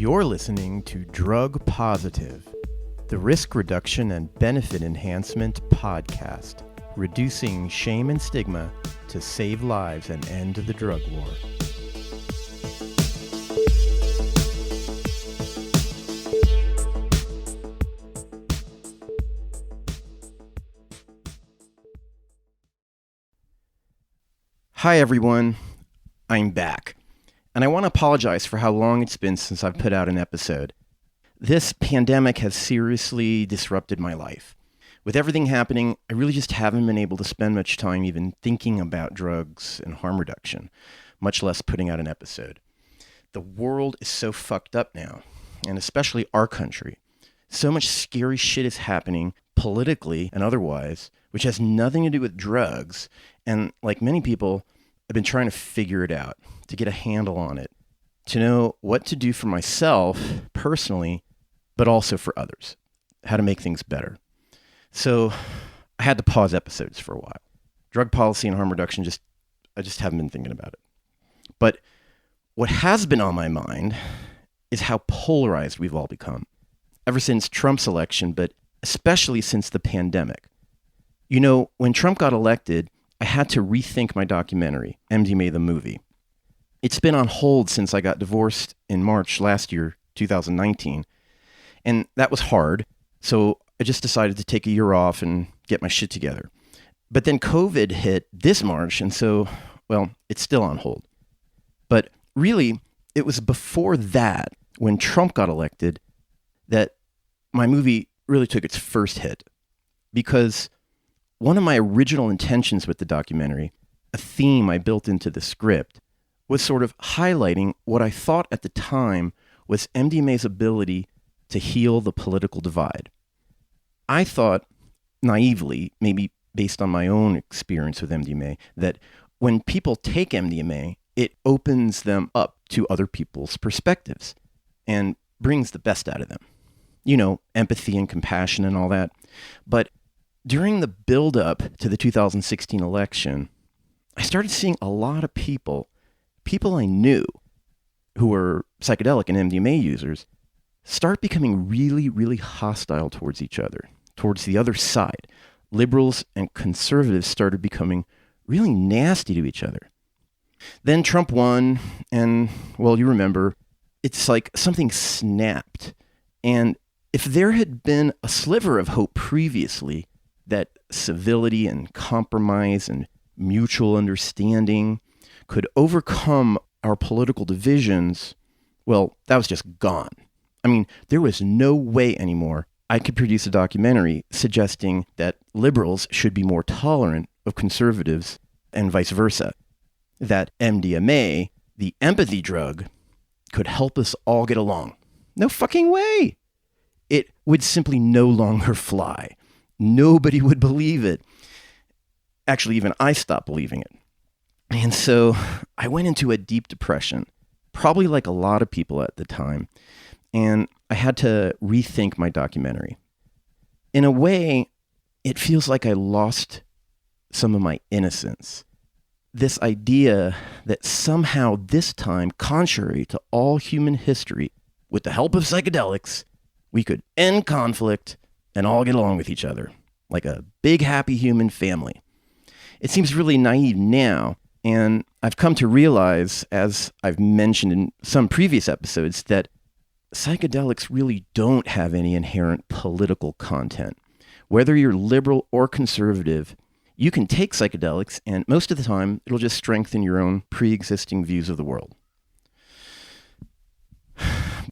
You're listening to Drug Positive, the risk reduction and benefit enhancement podcast, reducing shame and stigma to save lives and end the drug war. Hi everyone, I'm back. And I want to apologize for how long it's been since I've put out an episode. This pandemic has seriously disrupted my life. With everything happening, I really just haven't been able to spend much time even thinking about drugs and harm reduction, much less putting out an episode. The world is so fucked up now, and especially our country. So much scary shit is happening, politically and otherwise, which has nothing to do with drugs, and like many people, I've been trying to figure it out, to get a handle on it, to know what to do for myself personally, but also for others, how to make things better. So I had to pause episodes for a while. Drug policy and harm reduction, I just haven't been thinking about it. But what has been on my mind is how polarized we've all become, ever since Trump's election, but especially since the pandemic. You know, when Trump got elected, I had to rethink my documentary, MDMA the Movie. It's been on hold since I got divorced in March last year, 2019. And that was hard, so I just decided to take a year off and get my shit together. But then COVID hit this March, and so, well, it's still on hold. But really, it was before that, when Trump got elected, that my movie really took its first hit. Because one of my original intentions with the documentary, a theme I built into the script, was sort of highlighting what I thought at the time was MDMA's ability to heal the political divide. I thought, naively, maybe based on my own experience with MDMA, that when people take MDMA, it opens them up to other people's perspectives and brings the best out of them. You know, empathy and compassion and all that. But during the build-up to the 2016 election, I started seeing a lot of people I knew who were psychedelic and MDMA users start becoming really, really hostile towards each other, towards the other side. Liberals and conservatives started becoming really nasty to each other. Then Trump won, and, well, you remember, it's like something snapped. And if there had been a sliver of hope previously, that civility and compromise and mutual understanding could overcome our political divisions, well, that was just gone. I mean, there was no way anymore I could produce a documentary suggesting that liberals should be more tolerant of conservatives and vice versa. That MDMA, the empathy drug, could help us all get along. No fucking way. It would simply no longer fly. Nobody would believe it. Actually, even I stopped believing it. And so I went into a deep depression, probably like a lot of people at the time, and I had to rethink my documentary. In a way, it feels like I lost some of my innocence. This idea that somehow this time, contrary to all human history, with the help of psychedelics, we could end conflict and all get along with each other, like a big happy human family. It seems really naive now, and I've come to realize, as I've mentioned in some previous episodes, that psychedelics really don't have any inherent political content. Whether you're liberal or conservative, you can take psychedelics, and most of the time, it'll just strengthen your own pre-existing views of the world.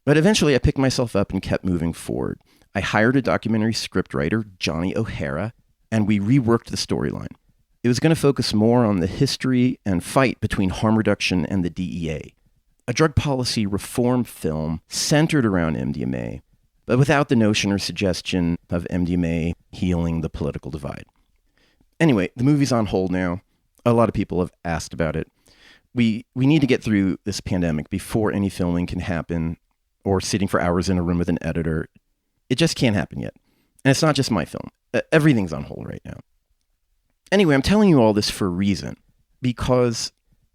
But eventually, I picked myself up and kept moving forward. I hired a documentary scriptwriter, Johnny O'Hara, and we reworked the storyline. It was going to focus more on the history and fight between harm reduction and the DEA, a drug policy reform film centered around MDMA, but without the notion or suggestion of MDMA healing the political divide. Anyway, the movie's on hold now. A lot of people have asked about it. We need to get through this pandemic before any filming can happen, or sitting for hours in a room with an editor. It just can't happen yet. And it's not just my film. Everything's on hold right now. Anyway, I'm telling you all this for a reason, because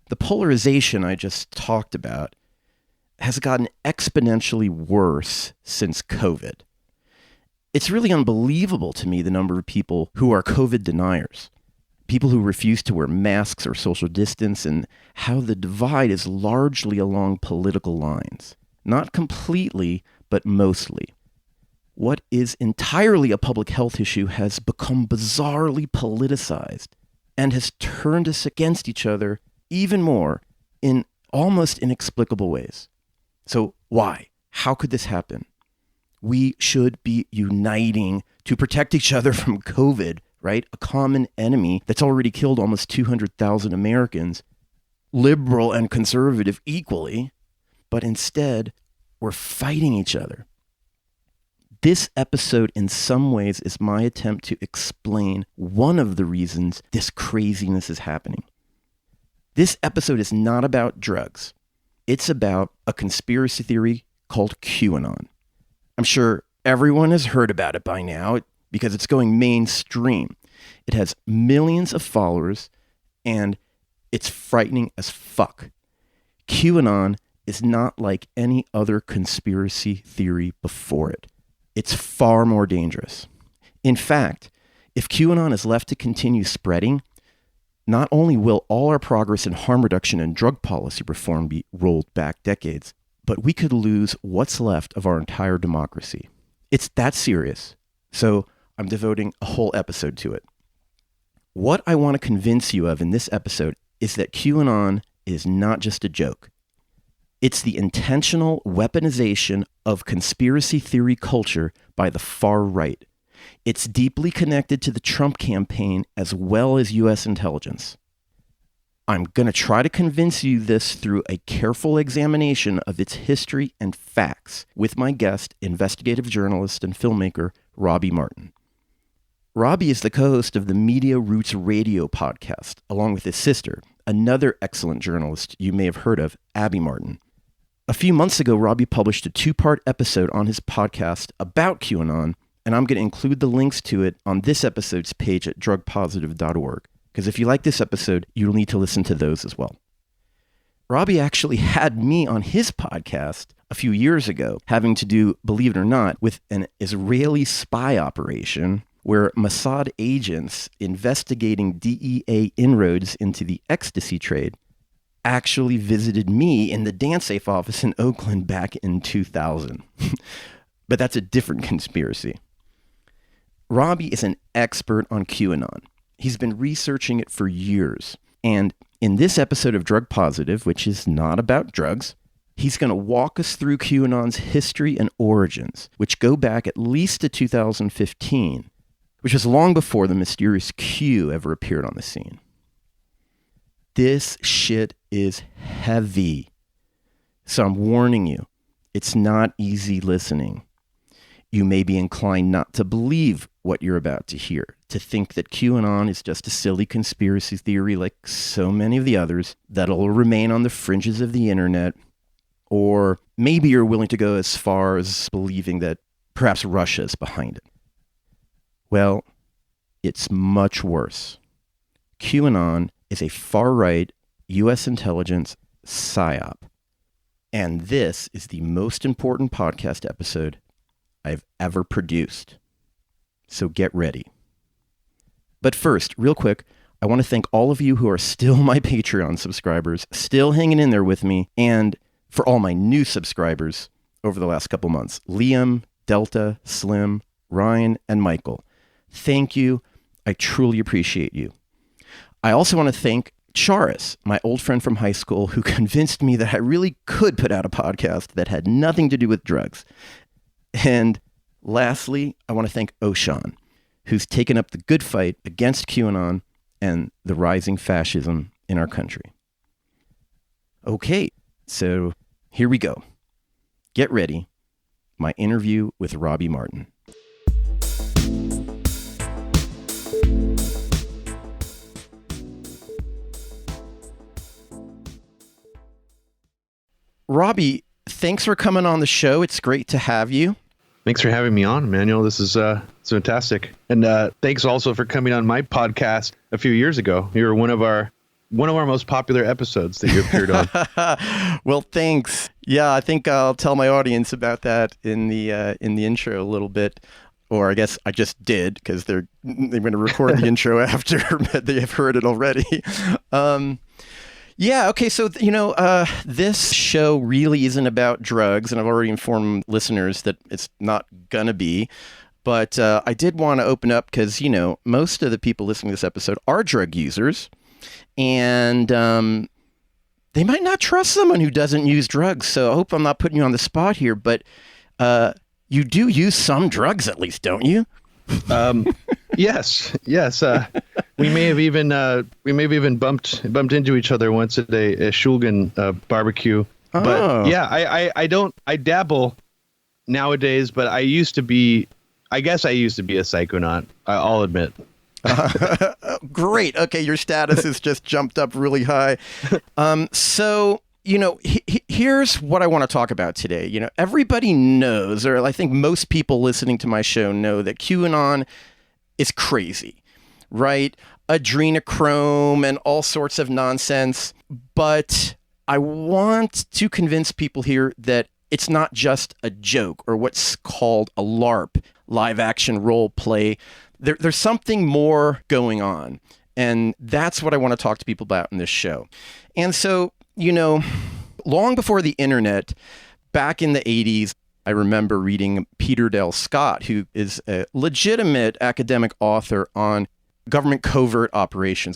the polarization I just talked about, has gotten exponentially worse since COVID. It's really unbelievable to me the number of people who are COVID deniers, people who refuse to wear masks or social distance, and how the divide is largely along political lines. Not completely, but mostly. What is entirely a public health issue has become bizarrely politicized and has turned us against each other even more in almost inexplicable ways. So why? How could this happen? We should be uniting to protect each other from COVID, right? A common enemy that's already killed almost 200,000 Americans, liberal and conservative equally, but instead we're fighting each other. This episode, in some ways, is my attempt to explain one of the reasons this craziness is happening. This episode is not about drugs. It's about a conspiracy theory called QAnon. I'm sure everyone has heard about it by now because it's going mainstream. It has millions of followers, and it's frightening as fuck. QAnon is not like any other conspiracy theory before it. It's far more dangerous. In fact, if QAnon is left to continue spreading, not only will all our progress in harm reduction and drug policy reform be rolled back decades, but we could lose what's left of our entire democracy. It's that serious. So I'm devoting a whole episode to it. What I want to convince you of in this episode is that QAnon is not just a joke. It's the intentional weaponization of conspiracy theory culture by the far right. It's deeply connected to the Trump campaign as well as U.S. intelligence. I'm going to try to convince you this through a careful examination of its history and facts with my guest, investigative journalist and filmmaker, Robbie Martin. Robbie is the co-host of the Media Roots Radio podcast, along with his sister, another excellent journalist you may have heard of, Abby Martin. A few months ago, Robbie published a 2-part episode on his podcast about QAnon, and I'm going to include the links to it on this episode's page at drugpositive.org. Because if you like this episode, you'll need to listen to those as well. Robbie actually had me on his podcast a few years ago, having to do, believe it or not, with an Israeli spy operation where Mossad agents investigating DEA inroads into the ecstasy trade actually visited me in the DanceSafe office in Oakland back in 2000. But that's a different conspiracy. Robbie is an expert on QAnon. He's been researching it for years. And in this episode of Drug Positive, which is not about drugs, he's going to walk us through QAnon's history and origins, which go back at least to 2015, which was long before the mysterious Q ever appeared on the scene. This shit is heavy. So I'm warning you, it's not easy listening. You may be inclined not to believe what you're about to hear, to think that QAnon is just a silly conspiracy theory like so many of the others that'll remain on the fringes of the internet, or maybe you're willing to go as far as believing that perhaps Russia is behind it. Well, it's much worse. QAnon is a far-right U.S. intelligence Psyop. And this is the most important podcast episode I've ever produced. So get ready. But first, real quick, I want to thank all of you who are still my Patreon subscribers, still hanging in there with me, and for all my new subscribers over the last couple months. Liam, Delta, Slim, Ryan, and Michael. Thank you. I truly appreciate you. I also want to thank Charis, my old friend from high school, who convinced me that I really could put out a podcast that had nothing to do with drugs. And lastly, I want to thank Oshan, who's taken up the good fight against QAnon and the rising fascism in our country. Okay, so here we go. Get ready. My interview with Robbie Martin. Robbie, thanks for coming on the show. It's great to have you. Thanks for having me on, Emmanuel. This is fantastic. And thanks also for coming on my podcast a few years ago. You were one of our one of our most popular episodes that you appeared on. Well, thanks. Yeah, I think I'll tell my audience about that in the intro a little bit. Or I guess I just did, because they're going to record the intro after, but they have heard it already. Yeah, okay, so, this show really isn't about drugs, and I've already informed listeners that it's not going to be. But I did want to open up because, most of the people listening to this episode are drug users, and they might not trust someone who doesn't use drugs. So I hope I'm not putting you on the spot here, but you do use some drugs at least, don't you? Yes. We may have even bumped into each other once at a Shulgin barbecue. Oh. But yeah, I dabble nowadays, but I guess I used to be a psychonaut. I'll admit. Great. Okay, your status has just jumped up really high. So, here's what I want to talk about today. Everybody knows, or I think most people listening to my show know, that QAnon is crazy, right? Adrenochrome and all sorts of nonsense. But I want to convince people here that it's not just a joke or what's called a LARP, live action role play. There's something more going on. And that's what I want to talk to people about in this show. And so, long before the internet, back in the 80s, I remember reading Peter Dale Scott, who is a legitimate academic author on government covert operations.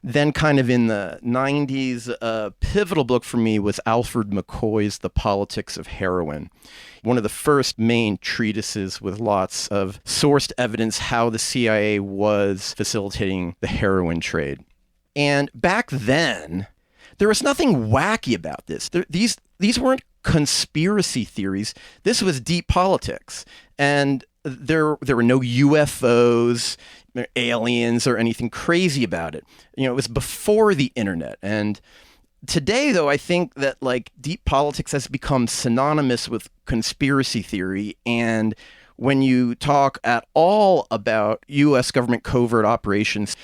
Then kind of in the 90s, a pivotal book for me was Alfred McCoy's The Politics of Heroin. One of the first main treatises with lots of sourced evidence how the CIA was facilitating the heroin trade. And back then, there was nothing wacky about this. These weren't conspiracy theories. This was deep politics. And there were no UFOs, aliens, or anything crazy about it. It was before the internet. And today, though, I think that deep politics has become synonymous with conspiracy theory. And when you talk at all about U.S. government covert operations,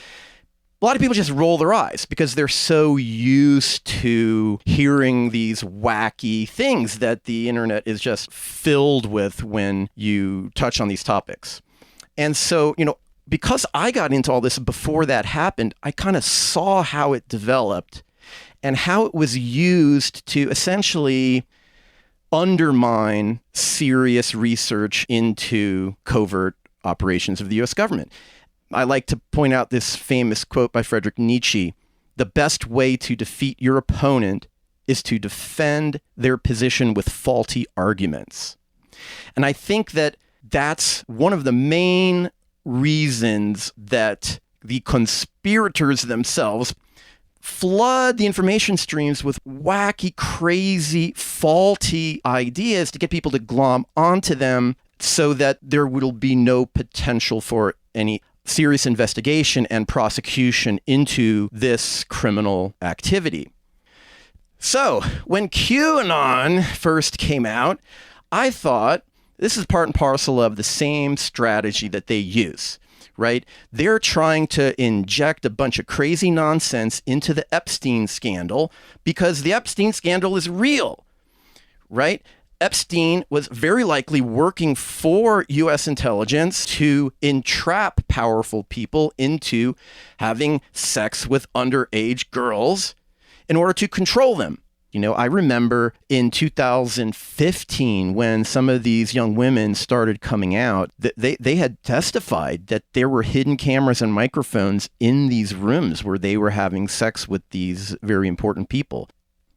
a lot of people just roll their eyes because they're so used to hearing these wacky things that the internet is just filled with when you touch on these topics. And so, because I got into all this before that happened, I kind of saw how it developed and how it was used to essentially undermine serious research into covert operations of the U.S. government. I like to point out this famous quote by Friedrich Nietzsche: "The best way to defeat your opponent is to defend their position with faulty arguments." And I think that that's one of the main reasons that the conspirators themselves flood the information streams with wacky, crazy, faulty ideas to get people to glom onto them so that there will be no potential for any serious investigation and prosecution into this criminal activity. So, when QAnon first came out, I thought this is part and parcel of the same strategy that they use, right? They're trying to inject a bunch of crazy nonsense into the Epstein scandal because the Epstein scandal is real, right? Epstein was very likely working for U.S. intelligence to entrap powerful people into having sex with underage girls in order to control them. I remember in 2015 when some of these young women started coming out, they had testified that there were hidden cameras and microphones in these rooms where they were having sex with these very important people.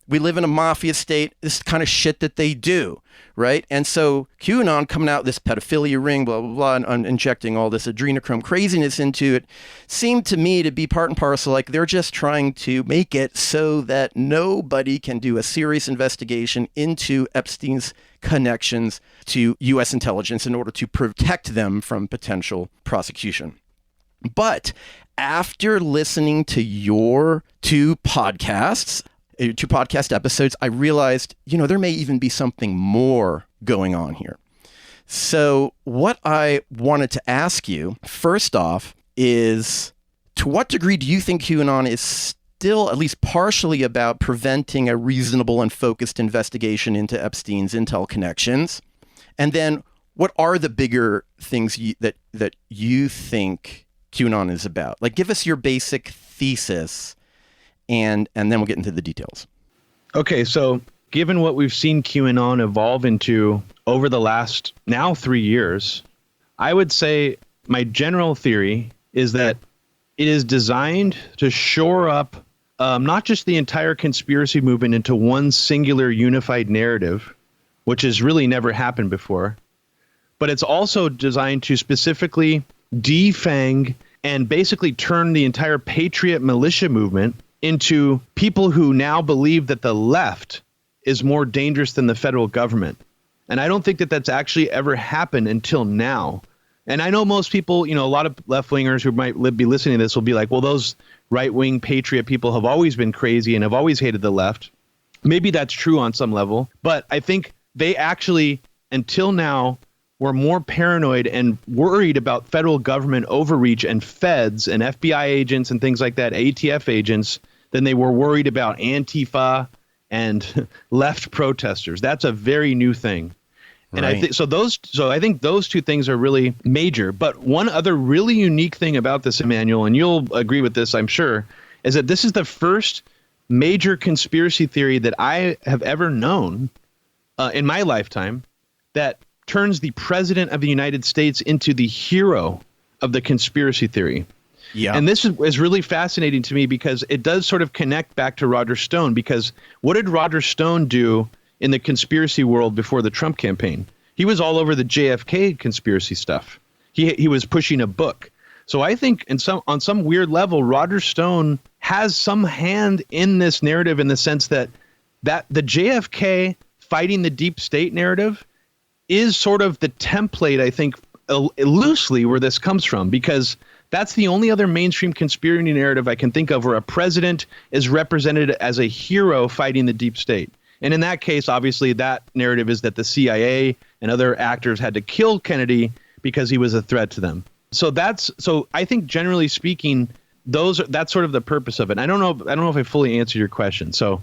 We live in a mafia state. This is the kind of shit that they do, right? And so QAnon coming out this pedophilia ring, blah, blah, blah, and injecting all this adrenochrome craziness into it seemed to me to be part and parcel. They're just trying to make it so that nobody can do a serious investigation into Epstein's connections to U.S. intelligence in order to protect them from potential prosecution. But after listening to your two podcast episodes, I realized, there may even be something more going on here. So what I wanted to ask you, first off, is to what degree do you think QAnon is still at least partially about preventing a reasonable and focused investigation into Epstein's intel connections. And then what are the bigger things that you think QAnon is about? Like, give us your basic thesis, and then we'll get into the details. Okay, so given what we've seen QAnon evolve into over the last now 3 years, I would say my general theory is that it is designed to shore up not just the entire conspiracy movement into one singular unified narrative, which has really never happened before, but it's also designed to specifically defang and basically turn the entire patriot militia movement into people who now believe that the left is more dangerous than the federal government. And I don't think that that's actually ever happened until now. And I know most people, a lot of left-wingers who might be listening to this will be like, well, those right-wing patriot people have always been crazy and have always hated the left. Maybe that's true on some level, but I think they actually, until now, were more paranoid and worried about federal government overreach and feds and FBI agents and things like that, ATF agents, than they were worried about Antifa and left protesters. That's a very new thing. And right. I think those two things are really major. But one other really unique thing about this, Emmanuel, and you'll agree with this, I'm sure, is that this is the first major conspiracy theory that I have ever known in my lifetime that turns the president of the United States into the hero of the conspiracy theory. Yeah. And this is really fascinating to me because it does sort of connect back to Roger Stone, because what did Roger Stone do in the conspiracy world before the Trump campaign? He was all over the JFK conspiracy stuff. He was pushing a book. So I think on some weird level, Roger Stone has some hand in this narrative, in the sense that the JFK fighting the deep state narrative is sort of the template, I think, loosely where this comes from, because that's the only other mainstream conspiracy narrative I can think of where a president is represented as a hero fighting the deep state. And in that case, obviously, that narrative is that the CIA and other actors had to kill Kennedy because he was a threat to them. So I think, generally speaking, that's sort of the purpose of it. I don't know if I fully answered your question. So,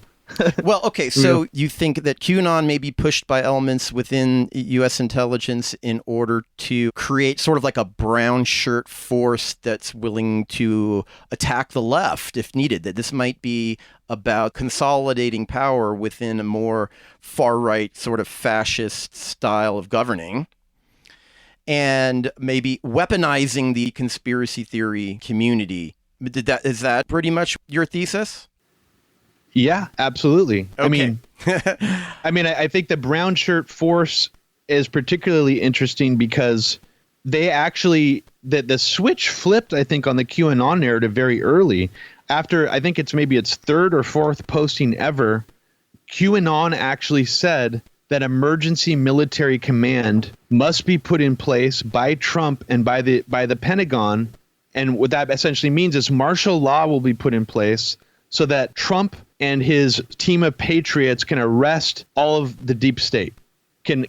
well, okay. So you think that QAnon may be pushed by elements within U.S. intelligence in order to create sort of like a brown shirt force that's willing to attack the left if needed, that this might be about consolidating power within a more far-right sort of fascist style of governing, and maybe weaponizing the conspiracy theory community. Is that pretty much your thesis? Yeah, absolutely. Okay. I think the brown shirt force is particularly interesting because they actually, the switch flipped, I think, on the QAnon narrative very early. After, I think it's maybe its third or fourth posting ever, QAnon actually said that emergency military command must be put in place by Trump and by the Pentagon. And what that essentially means is martial law will be put in place so that Trump and his team of patriots can arrest all of the deep state, can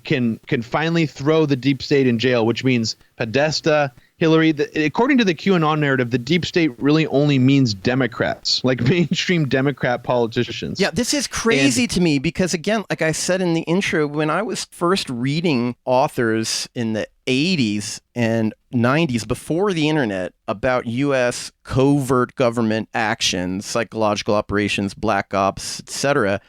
finally throw the deep state in jail, which means Podesta, Hillary. According to the QAnon narrative, the deep state really only means Democrats, like mainstream Democrat politicians. Yeah, this is crazy to me because, again, like I said in the intro, when I was first reading authors in the 80s and 90s, before the internet, about U.S. covert government actions, psychological operations, black ops, etc.,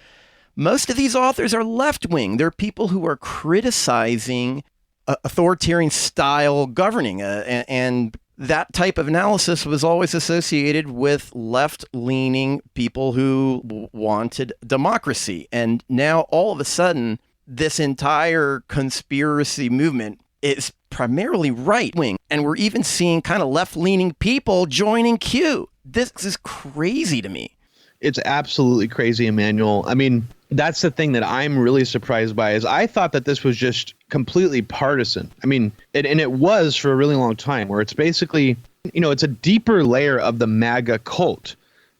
most of these authors are left-wing. They're people who are criticizing authoritarian style governing, and that type of analysis was always associated with left-leaning people who wanted democracy. And now all of a sudden, this entire conspiracy movement is primarily right-wing, and we're even seeing kind of left-leaning people joining Q. This is crazy to me. It's absolutely crazy, Emmanuel. I mean, that's the thing that I'm really surprised by, is I thought that this was just completely partisan. I mean, and it was for a really long time, where it's basically, it's a deeper layer of the MAGA cult.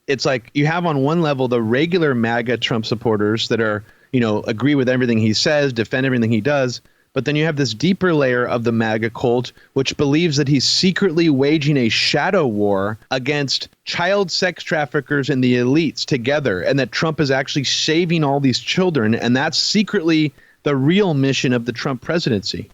It's like you have on one level the regular MAGA Trump supporters that are, agree with everything he says, defend everything he does. But then you have this deeper layer of the MAGA cult, which believes that he's secretly waging a shadow war against child sex traffickers and the elites together, and that Trump is actually saving all these children. And that's secretly the real mission of the Trump presidency.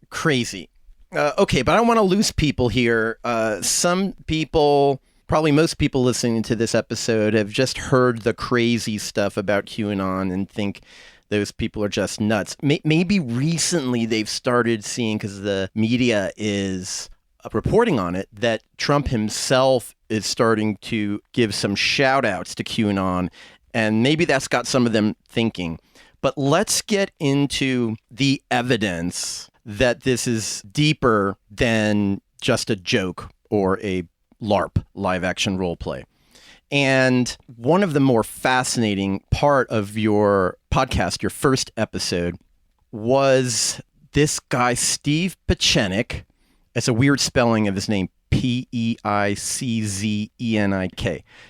Crazy. Okay, but I don't want to lose people here. Some people, probably most people listening to this episode, have just heard the crazy stuff about QAnon and think those people are just nuts. Maybe recently they've started seeing, because the media is reporting on it, that Trump himself is starting to give some shout outs to QAnon, and maybe that's got some of them thinking. But let's get into the evidence that this is deeper than just a joke or a LARP, live action role play. And one of the more fascinating part of your podcast, your first episode, was this guy, Steve Pieczenik. It's a weird spelling of his name, P-E-I-C-Z-E-N-I-K.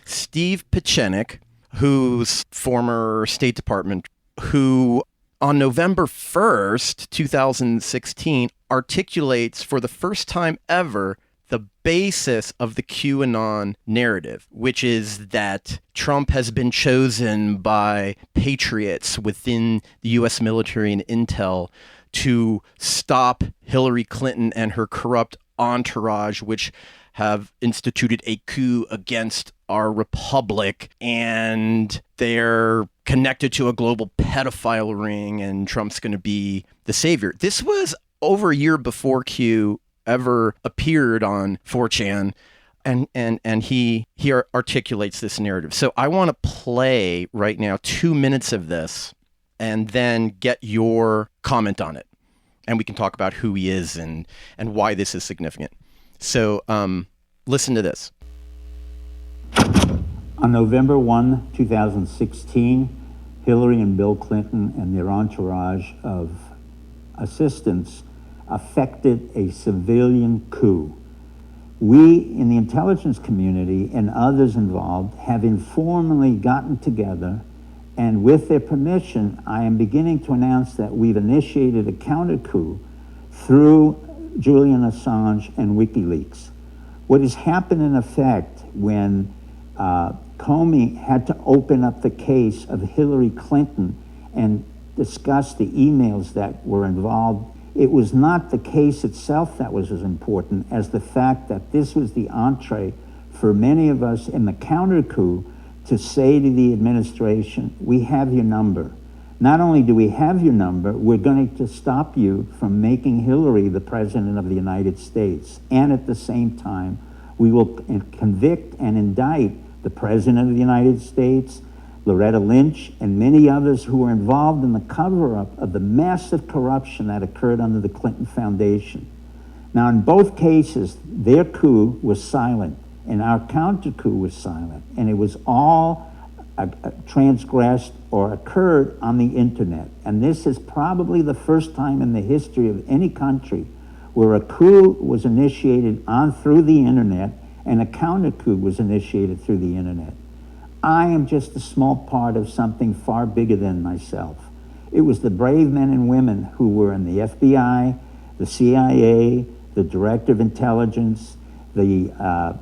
Steve Pieczenik, who's former State Department, who on November 1st, 2016, articulates for the first time ever the basis of the QAnon narrative, which is that Trump has been chosen by patriots within the U.S. military and intel to stop Hillary Clinton and her corrupt entourage, which have instituted a coup against our republic, and they're connected to a global pedophile ring, and Trump's going to be the savior. This was over a year before Q ever appeared on 4chan, and he articulates this narrative. So I want to play right now 2 minutes of this and then get your comment on it, and we can talk about who he is and why this is significant. So listen to this. On November 1, 2016, Hillary and Bill Clinton and their entourage of assistants effected a civilian coup. We in the intelligence community and others involved have informally gotten together, and with their permission, I am beginning to announce that we've initiated a counter coup through Julian Assange and WikiLeaks. What has happened in effect when Comey had to open up the case of Hillary Clinton and discuss the emails that were involved, it was not the case itself that was as important as the fact that this was the entree for many of us in the counter coup to say to the administration, we have your number. Not only do we have your number, we're going to stop you from making Hillary the president of the United States. And at the same time, we will convict and indict the president of the United States, Loretta Lynch, and many others who were involved in the cover-up of the massive corruption that occurred under the Clinton Foundation. Now, in both cases, their coup was silent, and our counter-coup was silent, and it was all transgressed or occurred on the internet. And this is probably the first time in the history of any country where a coup was initiated through the internet and a counter-coup was initiated through the internet. I am just a small part of something far bigger than myself. It was the brave men and women who were in the FBI, the CIA, the Director of Intelligence, the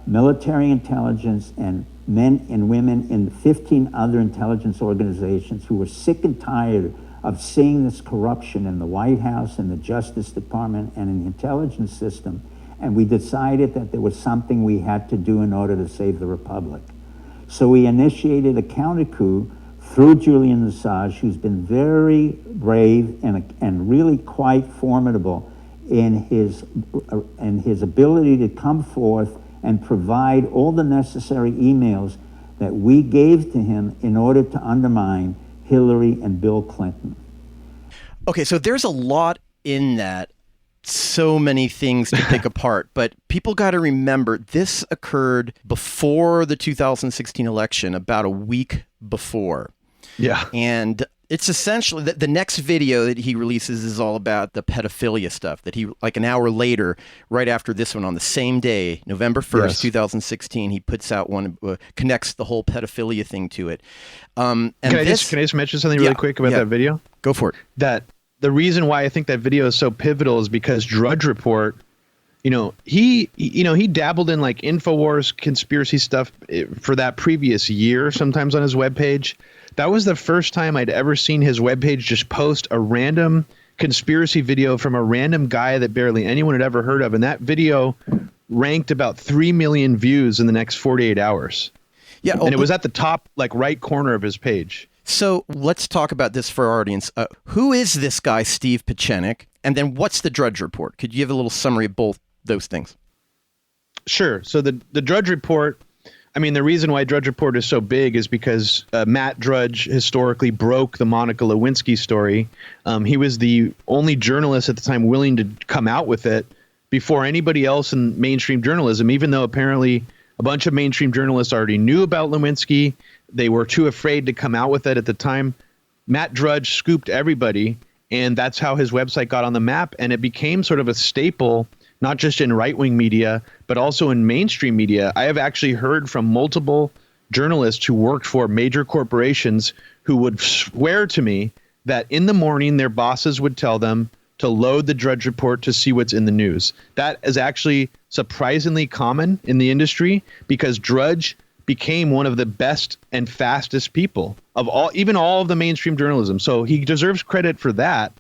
military intelligence, and men and women in 15 other intelligence organizations who were sick and tired of seeing this corruption in the White House, in the Justice Department, and in the intelligence system. And we decided that there was something we had to do in order to save the Republic. So we initiated a counter coup through Julian Assange, who's been very brave and really quite formidable in his ability to come forth and provide all the necessary emails that we gave to him in order to undermine Hillary and Bill Clinton. Okay, so there's a lot in that. So many things to pick apart, but people got to remember this occurred before the 2016 election, about a week before. Yeah. And it's essentially the next video that he releases is all about the pedophilia stuff that he, like an hour later, right after this one on the same day, November 1st, yes. 2016, he puts out one, connects the whole pedophilia thing to it. And can I just mention something really quick about that video? Go for it. That the reason why I think that video is so pivotal is because Drudge Report, he dabbled in like InfoWars conspiracy stuff for that previous year, sometimes on his webpage. That was the first time I'd ever seen his webpage just post a random conspiracy video from a random guy that barely anyone had ever heard of. And that video ranked about 3 million views in the next 48 hours. Yeah. And it was at the top, like right corner of his page. So let's talk about this for our audience. Who is this guy, Steve Pieczenik? And then what's the Drudge Report? Could you give a little summary of both those things? Sure. So the Drudge Report, I mean, the reason why Drudge Report is so big is because Matt Drudge historically broke the Monica Lewinsky story. He was the only journalist at the time willing to come out with it before anybody else in mainstream journalism, even though apparently a bunch of mainstream journalists already knew about Lewinsky. They were too afraid to come out with it at the time. Matt Drudge scooped everybody, and that's how his website got on the map, and it became sort of a staple, not just in right-wing media, but also in mainstream media. I have actually heard from multiple journalists who worked for major corporations who would swear to me that in the morning their bosses would tell them to load the Drudge Report to see what's in the news. That is actually surprisingly common in the industry because Drudge became one of the best and fastest people of all of the mainstream journalism. So he deserves credit for that.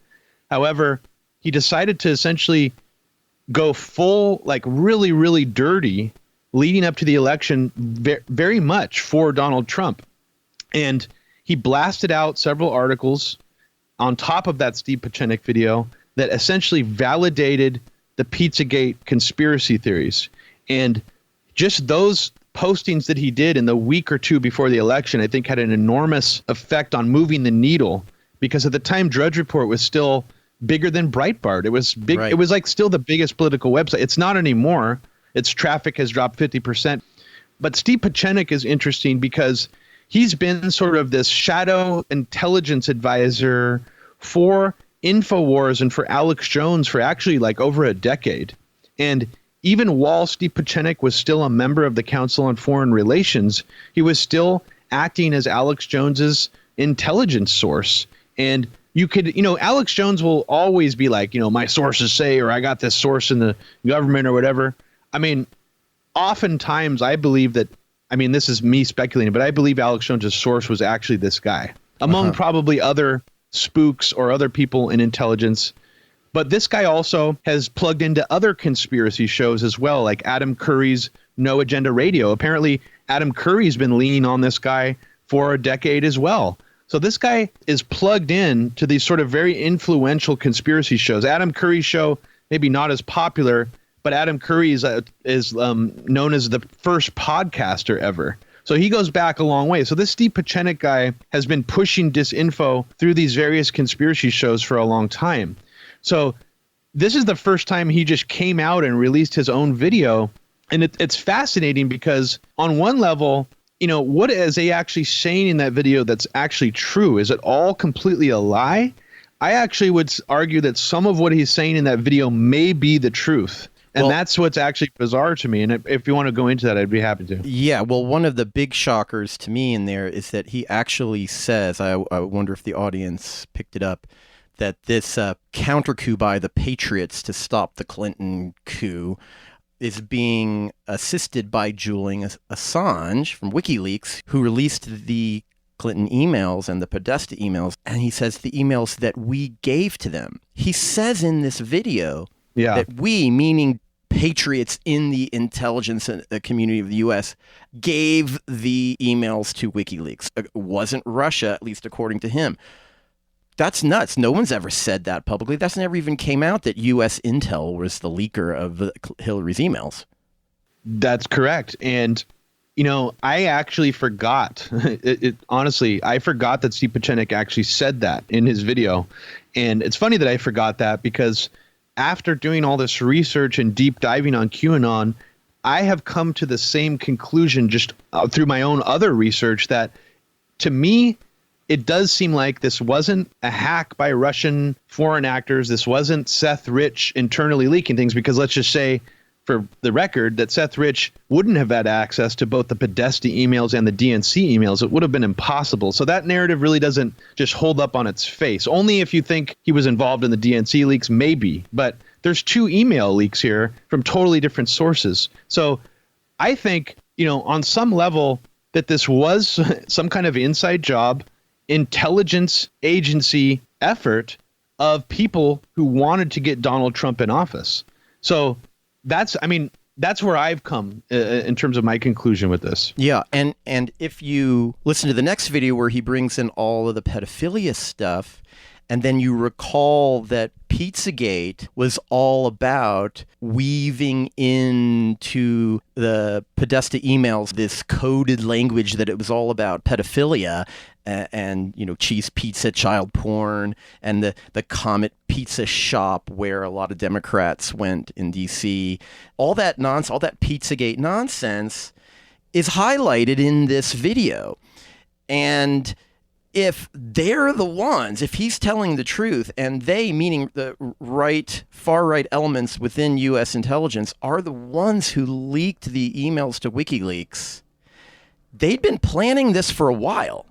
However, he decided to essentially go full, like really, really dirty leading up to the election, very much for Donald Trump. And he blasted out several articles on top of that Steve Pieczenik video that essentially validated the Pizzagate conspiracy theories. And just those postings that he did in the week or two before the election, I think had an enormous effect on moving the needle, because at the time Drudge Report was still bigger than Breitbart. It was big. Right. It was like still the biggest political website. It's not anymore. Its traffic has dropped 50%. But Steve Pieczenik is interesting because he's been sort of this shadow intelligence advisor for InfoWars and for Alex Jones for actually like over a decade. And even while Steve Pieczenik was still a member of the Council on Foreign Relations, he was still acting as Alex Jones's intelligence source. And you could, Alex Jones will always be like, my sources say, or I got this source in the government or whatever. I mean, oftentimes I believe that, this is me speculating, but I believe Alex Jones's source was actually this guy, among probably other spooks or other people in intelligence. But this guy also has plugged into other conspiracy shows as well, like Adam Curry's No Agenda Radio. Apparently, Adam Curry's been leaning on this guy for a decade as well. So this guy is plugged in to these sort of very influential conspiracy shows. Adam Curry's show, maybe not as popular, but Adam Curry is known as the first podcaster ever. So he goes back a long way. So this Steve Pieczenik guy has been pushing disinfo through these various conspiracy shows for a long time. So this is the first time he just came out and released his own video. And it's fascinating because on one level, what is he actually saying in that video that's actually true? Is it all completely a lie? I actually would argue that some of what he's saying in that video may be the truth. And that's what's actually bizarre to me. And if you want to go into that, I'd be happy to. Yeah, well, one of the big shockers to me in there is that he actually says, I wonder if the audience picked it up, that this counter coup by the Patriots to stop the Clinton coup is being assisted by Julian Assange from WikiLeaks, who released the Clinton emails and the Podesta emails. And he says the emails that we gave to them. He says in this video that we, meaning patriots in the intelligence community of the U.S., gave the emails to WikiLeaks. It wasn't Russia, at least according to him. That's nuts. No one's ever said that publicly. That's never even came out that U.S. Intel was the leaker of Hillary's emails. That's correct. And, I actually forgot. Honestly, I forgot that Steve Pieczenik actually said that in his video. And it's funny that I forgot that because after doing all this research and deep diving on QAnon, I have come to the same conclusion just through my own other research that, to me, it does seem like this wasn't a hack by Russian foreign actors. This wasn't Seth Rich internally leaking things, because let's just say, for the record, that Seth Rich wouldn't have had access to both the Podesta emails and the DNC emails. It would have been impossible. So that narrative really doesn't just hold up on its face. Only if you think he was involved in the DNC leaks, maybe. But there's 2 email leaks here from totally different sources. So I think, on some level that this was some kind of inside job, intelligence agency effort of people who wanted to get Donald Trump in office. So that's where I've come in terms of my conclusion with this. Yeah, and if you listen to the next video where he brings in all of the pedophilia stuff, and then you recall that Pizzagate was all about weaving into the Podesta emails this coded language that it was all about pedophilia and cheese pizza, child porn, and the Comet Pizza shop where a lot of Democrats went in D.C. All that nonsense, all that Pizzagate nonsense is highlighted in this video. And if they're the ones, if he's telling the truth, and they, meaning the far right elements within U.S. intelligence, are the ones who leaked the emails to WikiLeaks, they'd been planning this for a while.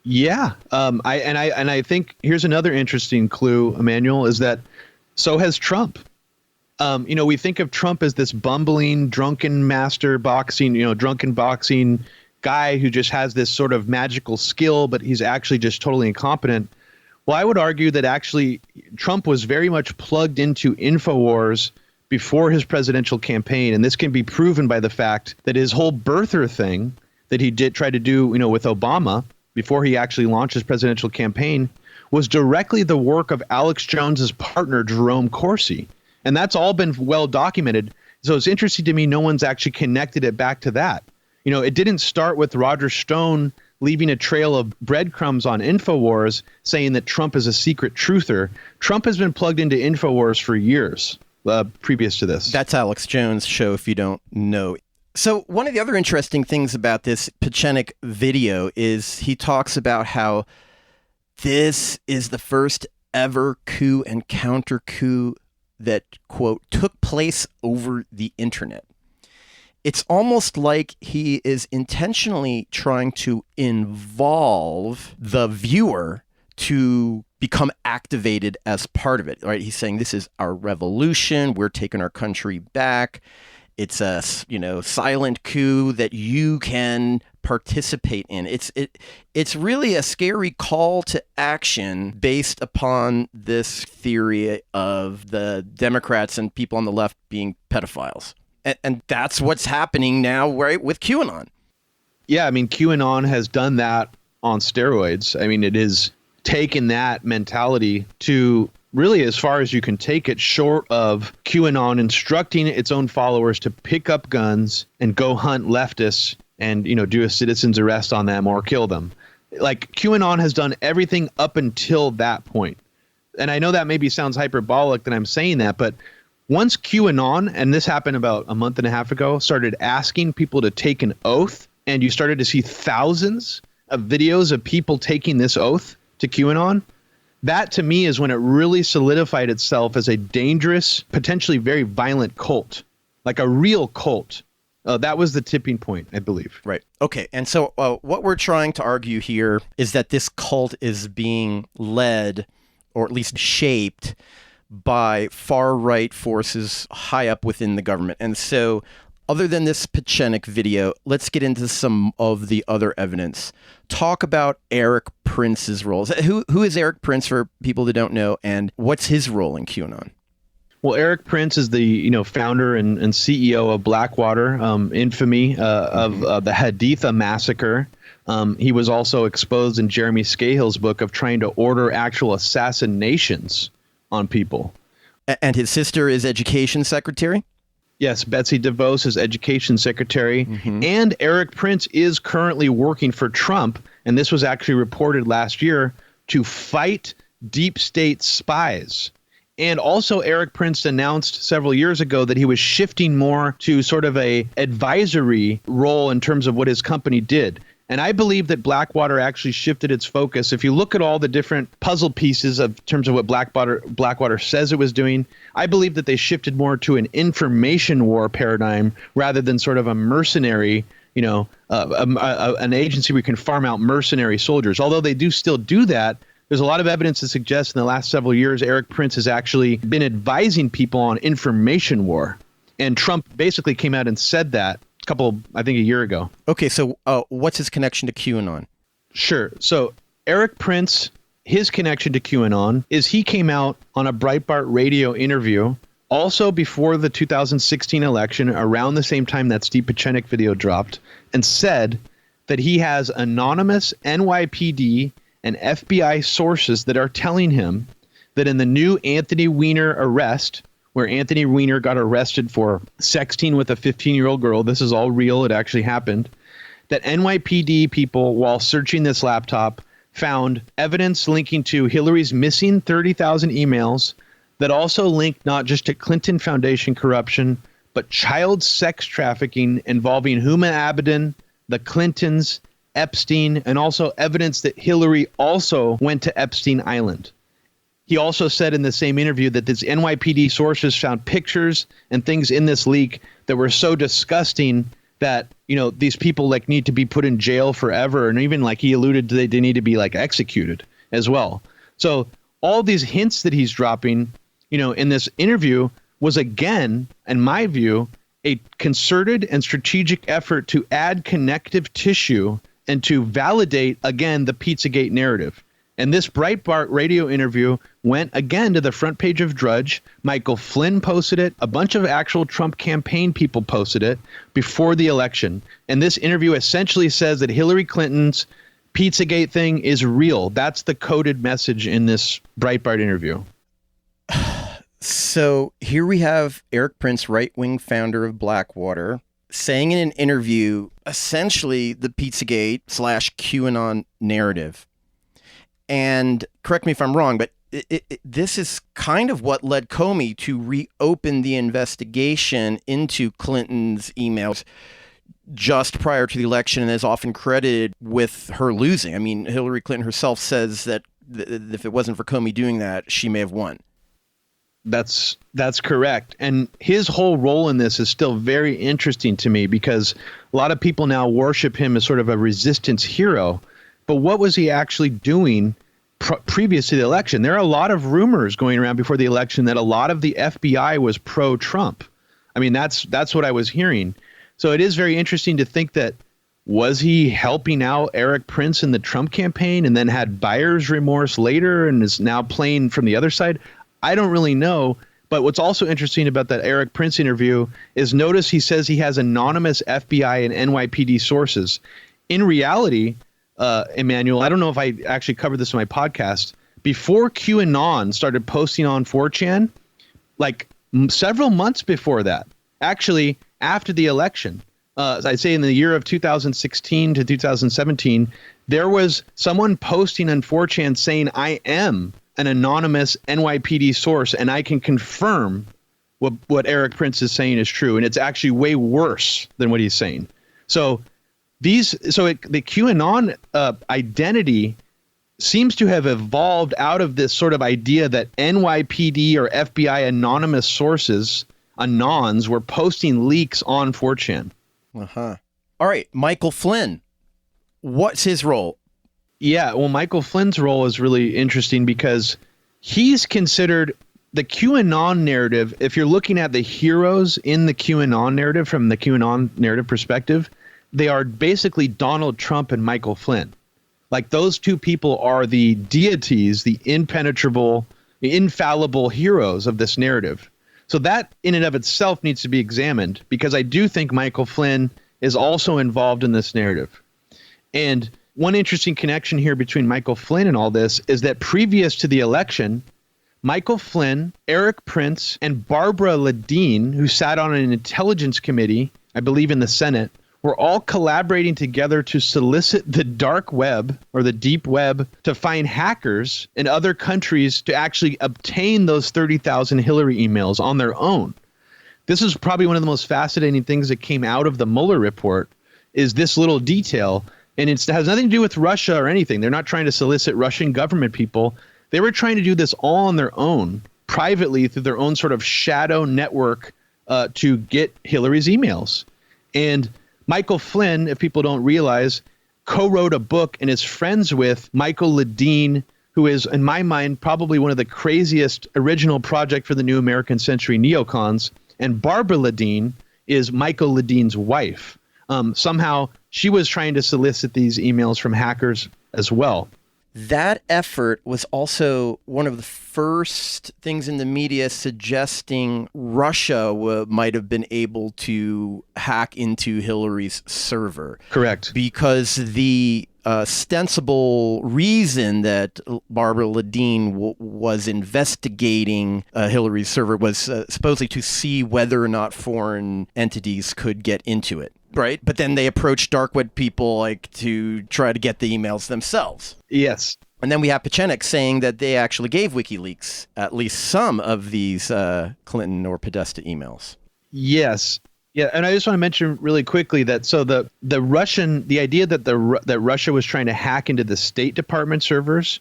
Yeah, I think here's another interesting clue, Emmanuel, is that so has Trump. We think of Trump as this bumbling, drunken boxing guy who just has this sort of magical skill, but he's actually just totally incompetent. Well, I would argue that actually Trump was very much plugged into InfoWars before his presidential campaign. And this can be proven by the fact that his whole birther thing that he did try to do, with Obama before he actually launched his presidential campaign was directly the work of Alex Jones's partner, Jerome Corsi. And that's all been well documented. So it's interesting to me no one's actually connected it back to that. It didn't start with Roger Stone leaving a trail of breadcrumbs on InfoWars saying that Trump is a secret truther. Trump has been plugged into InfoWars for years previous to this. That's Alex Jones' show, if you don't know. So one of the other interesting things about this Pieczenik video is he talks about how this is the first ever coup and counter coup that, quote, took place over the internet. It's almost like he is intentionally trying to involve the viewer to become activated as part of it, right? He's saying this is our revolution. We're taking our country back. It's a, silent coup that you can participate in. It's really a scary call to action based upon this theory of the Democrats and people on the left being pedophiles. And that's what's happening now, right, with QAnon. Yeah, QAnon has done that on steroids. It has taken that mentality to really as far as you can take it, short of QAnon instructing its own followers to pick up guns and go hunt leftists and, do a citizen's arrest on them or kill them. Like, QAnon has done everything up until that point. And I know that maybe sounds hyperbolic that I'm saying that, but once QAnon, and this happened about a month and a half ago, started asking people to take an oath, and you started to see thousands of videos of people taking this oath to QAnon, that to me is when it really solidified itself as a dangerous, potentially very violent cult, like a real cult. That was the tipping point, I believe. Right. Okay. And so what we're trying to argue here is that this cult is being led, or at least shaped, by far-right forces high up within the government. And so other than this Pieczenik video, let's get into some of the other evidence. Talk about Eric Prince's roles. Who is Eric Prince for people that don't know, and what's his role in QAnon? Well, Eric Prince is the founder and CEO of Blackwater, infamy of the Haditha massacre. He was also exposed in Jeremy Scahill's book of trying to order actual assassinations on people. And his sister is education secretary? Yes, Betsy DeVos is education secretary. Mm-hmm. And Eric Prince is currently working for Trump, and this was actually reported last year, to fight deep state spies. And also Eric Prince announced several years ago that he was shifting more to sort of a advisory role in terms of what his company did. And I believe that Blackwater actually shifted its focus. If you look at all the different puzzle pieces of terms of what Blackwater says it was doing, I believe that they shifted more to an information war paradigm rather than sort of a mercenary, an agency where you can farm out mercenary soldiers. Although they do still do that, there's a lot of evidence to suggest in the last several years, Eric Prince has actually been advising people on information war. And Trump basically came out and said that a year ago. Okay, so what's his connection to QAnon? Sure. So Eric Prince, his connection to QAnon is he came out on a Breitbart radio interview also before the 2016 election, around the same time that Steve Pieczenik video dropped, and said that he has anonymous NYPD and FBI sources that are telling him that in the new Anthony Weiner arrest, where Anthony Weiner got arrested for sexting with a 15-year-old girl. This is all real. It actually happened. That NYPD people, while searching this laptop, found evidence linking to Hillary's missing 30,000 emails that also linked not just to Clinton Foundation corruption, but child sex trafficking involving Huma Abedin, the Clintons, Epstein, and also evidence that Hillary also went to Epstein Island. He also said in the same interview that these NYPD sources found pictures and things in this leak that were so disgusting that, these people need to be put in jail forever. And even he alluded to they need to be executed as well. So all these hints that he's dropping, in this interview was, again, in my view, a concerted and strategic effort to add connective tissue and to validate, again, the Pizzagate narrative. And this Breitbart radio interview went again to the front page of Drudge. Michael Flynn posted it. A bunch of actual Trump campaign people posted it before the election. And this interview essentially says that Hillary Clinton's Pizzagate thing is real. That's the coded message in this Breitbart interview. So here we have Eric Prince, right-wing founder of Blackwater, saying in an interview, essentially the Pizzagate / QAnon narrative. And correct me if I'm wrong, but this is kind of what led Comey to reopen the investigation into Clinton's emails just prior to the election, and is often credited with her losing. I mean, Hillary Clinton herself says that if it wasn't for Comey doing that, she may have won. That's correct. And his whole role in this is still very interesting to me because a lot of people now worship him as sort of a resistance hero. But what was he actually doing previous to the election? There are a lot of rumors going around before the election that a lot of the FBI was pro-Trump. I mean, that's what I was hearing. So it is very interesting to think that, was he helping out Eric Prince in the Trump campaign and then had buyer's remorse later and is now playing from the other side? I don't really know. But what's also interesting about that Eric Prince interview is notice he says he has anonymous FBI and NYPD sources. In reality, Emmanuel, I don't know if I actually covered this in my podcast. Before QAnon started posting on 4chan, several months before that, actually after the election, I'd say in the year of 2016 to 2017, there was someone posting on 4chan saying, I am an anonymous NYPD source and I can confirm what Eric Prince is saying is true. And it's actually way worse than what he's saying. So the QAnon identity seems to have evolved out of this sort of idea that NYPD or FBI anonymous sources, anons, were posting leaks on 4chan. Uh-huh. All right, Michael Flynn. What's his role? Yeah, well, Michael Flynn's role is really interesting because he's considered the QAnon narrative. If you're looking at the heroes in the QAnon narrative from the QAnon narrative perspective, they are basically Donald Trump and Michael Flynn. Those two people are the deities, the impenetrable, the infallible heroes of this narrative. So that in and of itself needs to be examined because I do think Michael Flynn is also involved in this narrative. And one interesting connection here between Michael Flynn and all this is that previous to the election, Michael Flynn, Eric Prince, and Barbara Ladine, who sat on an intelligence committee, I believe in the Senate, were all collaborating together to solicit the dark web or the deep web to find hackers in other countries to actually obtain those 30,000 Hillary emails on their own. This is probably one of the most fascinating things that came out of the Mueller report is this little detail And it has nothing to do with Russia or anything. They're not trying to solicit Russian government people. They were trying to do this all on their own, privately through their own sort of shadow network to get Hillary's emails. And Michael Flynn, if people don't realize, co-wrote a book and is friends with Michael Ledeen, who is, in my mind, probably one of the craziest original Project for the New American Century neocons. And Barbara Ledeen is Michael Ledeen's wife. Somehow she was trying to solicit these emails from hackers as well. That effort was also one of the first things in the media suggesting Russia might have been able to hack into Hillary's server. Correct. Because the ostensible reason that Barbara Ledeen was investigating Hillary's server was supposedly to see whether or not foreign entities could get into it. Right. But then they approached dark web people like to try to get the emails themselves. Yes. And then we have Pachenik saying that they actually gave WikiLeaks at least some of these Clinton or Podesta emails. Yes. Yeah. And I just want to mention really quickly that the idea that that Russia was trying to hack into the State Department servers,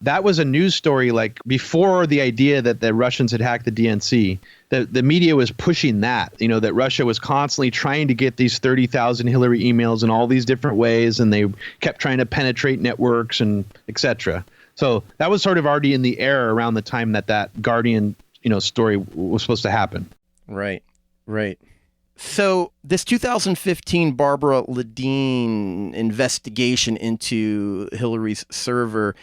that was a news story like before the idea that the Russians had hacked the DNC. The media was pushing that, that Russia was constantly trying to get these 30,000 Hillary emails in all these different ways, and they kept trying to penetrate networks and et cetera. So that was sort of already in the air around the time that Guardian, story was supposed to happen. Right. So this 2015 Barbara Ledeen investigation into Hillary's server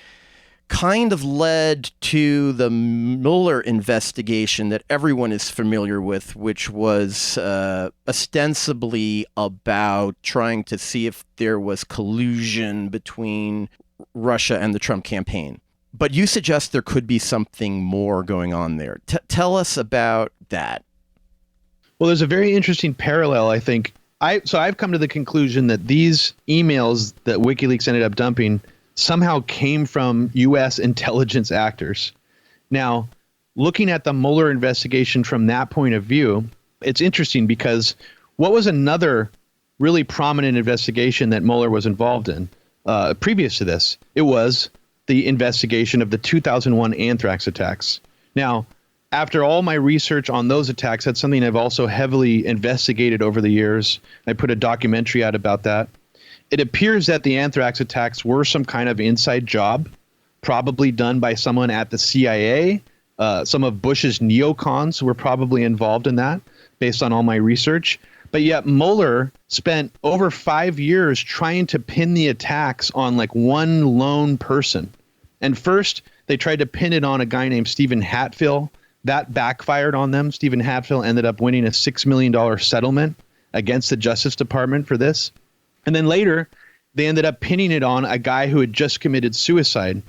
kind of led to the Mueller investigation that everyone is familiar with, which was ostensibly about trying to see if there was collusion between Russia and the Trump campaign. But you suggest there could be something more going on there. Tell us about that. Well, there's a very interesting parallel, I think. I've come to the conclusion that these emails that WikiLeaks ended up dumping somehow came from U.S. intelligence actors. Now, looking at the Mueller investigation from that point of view, it's interesting because what was another really prominent investigation that Mueller was involved in previous to this? It was the investigation of the 2001 anthrax attacks. Now, after all my research on those attacks, that's something I've also heavily investigated over the years. I put a documentary out about that. It appears that the anthrax attacks were some kind of inside job, probably done by someone at the CIA. Some of Bush's neocons were probably involved in that, based on all my research. But yet Mueller spent over 5 years trying to pin the attacks on like one lone person. And first, they tried to pin it on a guy named Stephen Hatfield. That backfired on them. Stephen Hatfield ended up winning a $6 million settlement against the Justice Department for this. And then later, they ended up pinning it on a guy who had just committed suicide.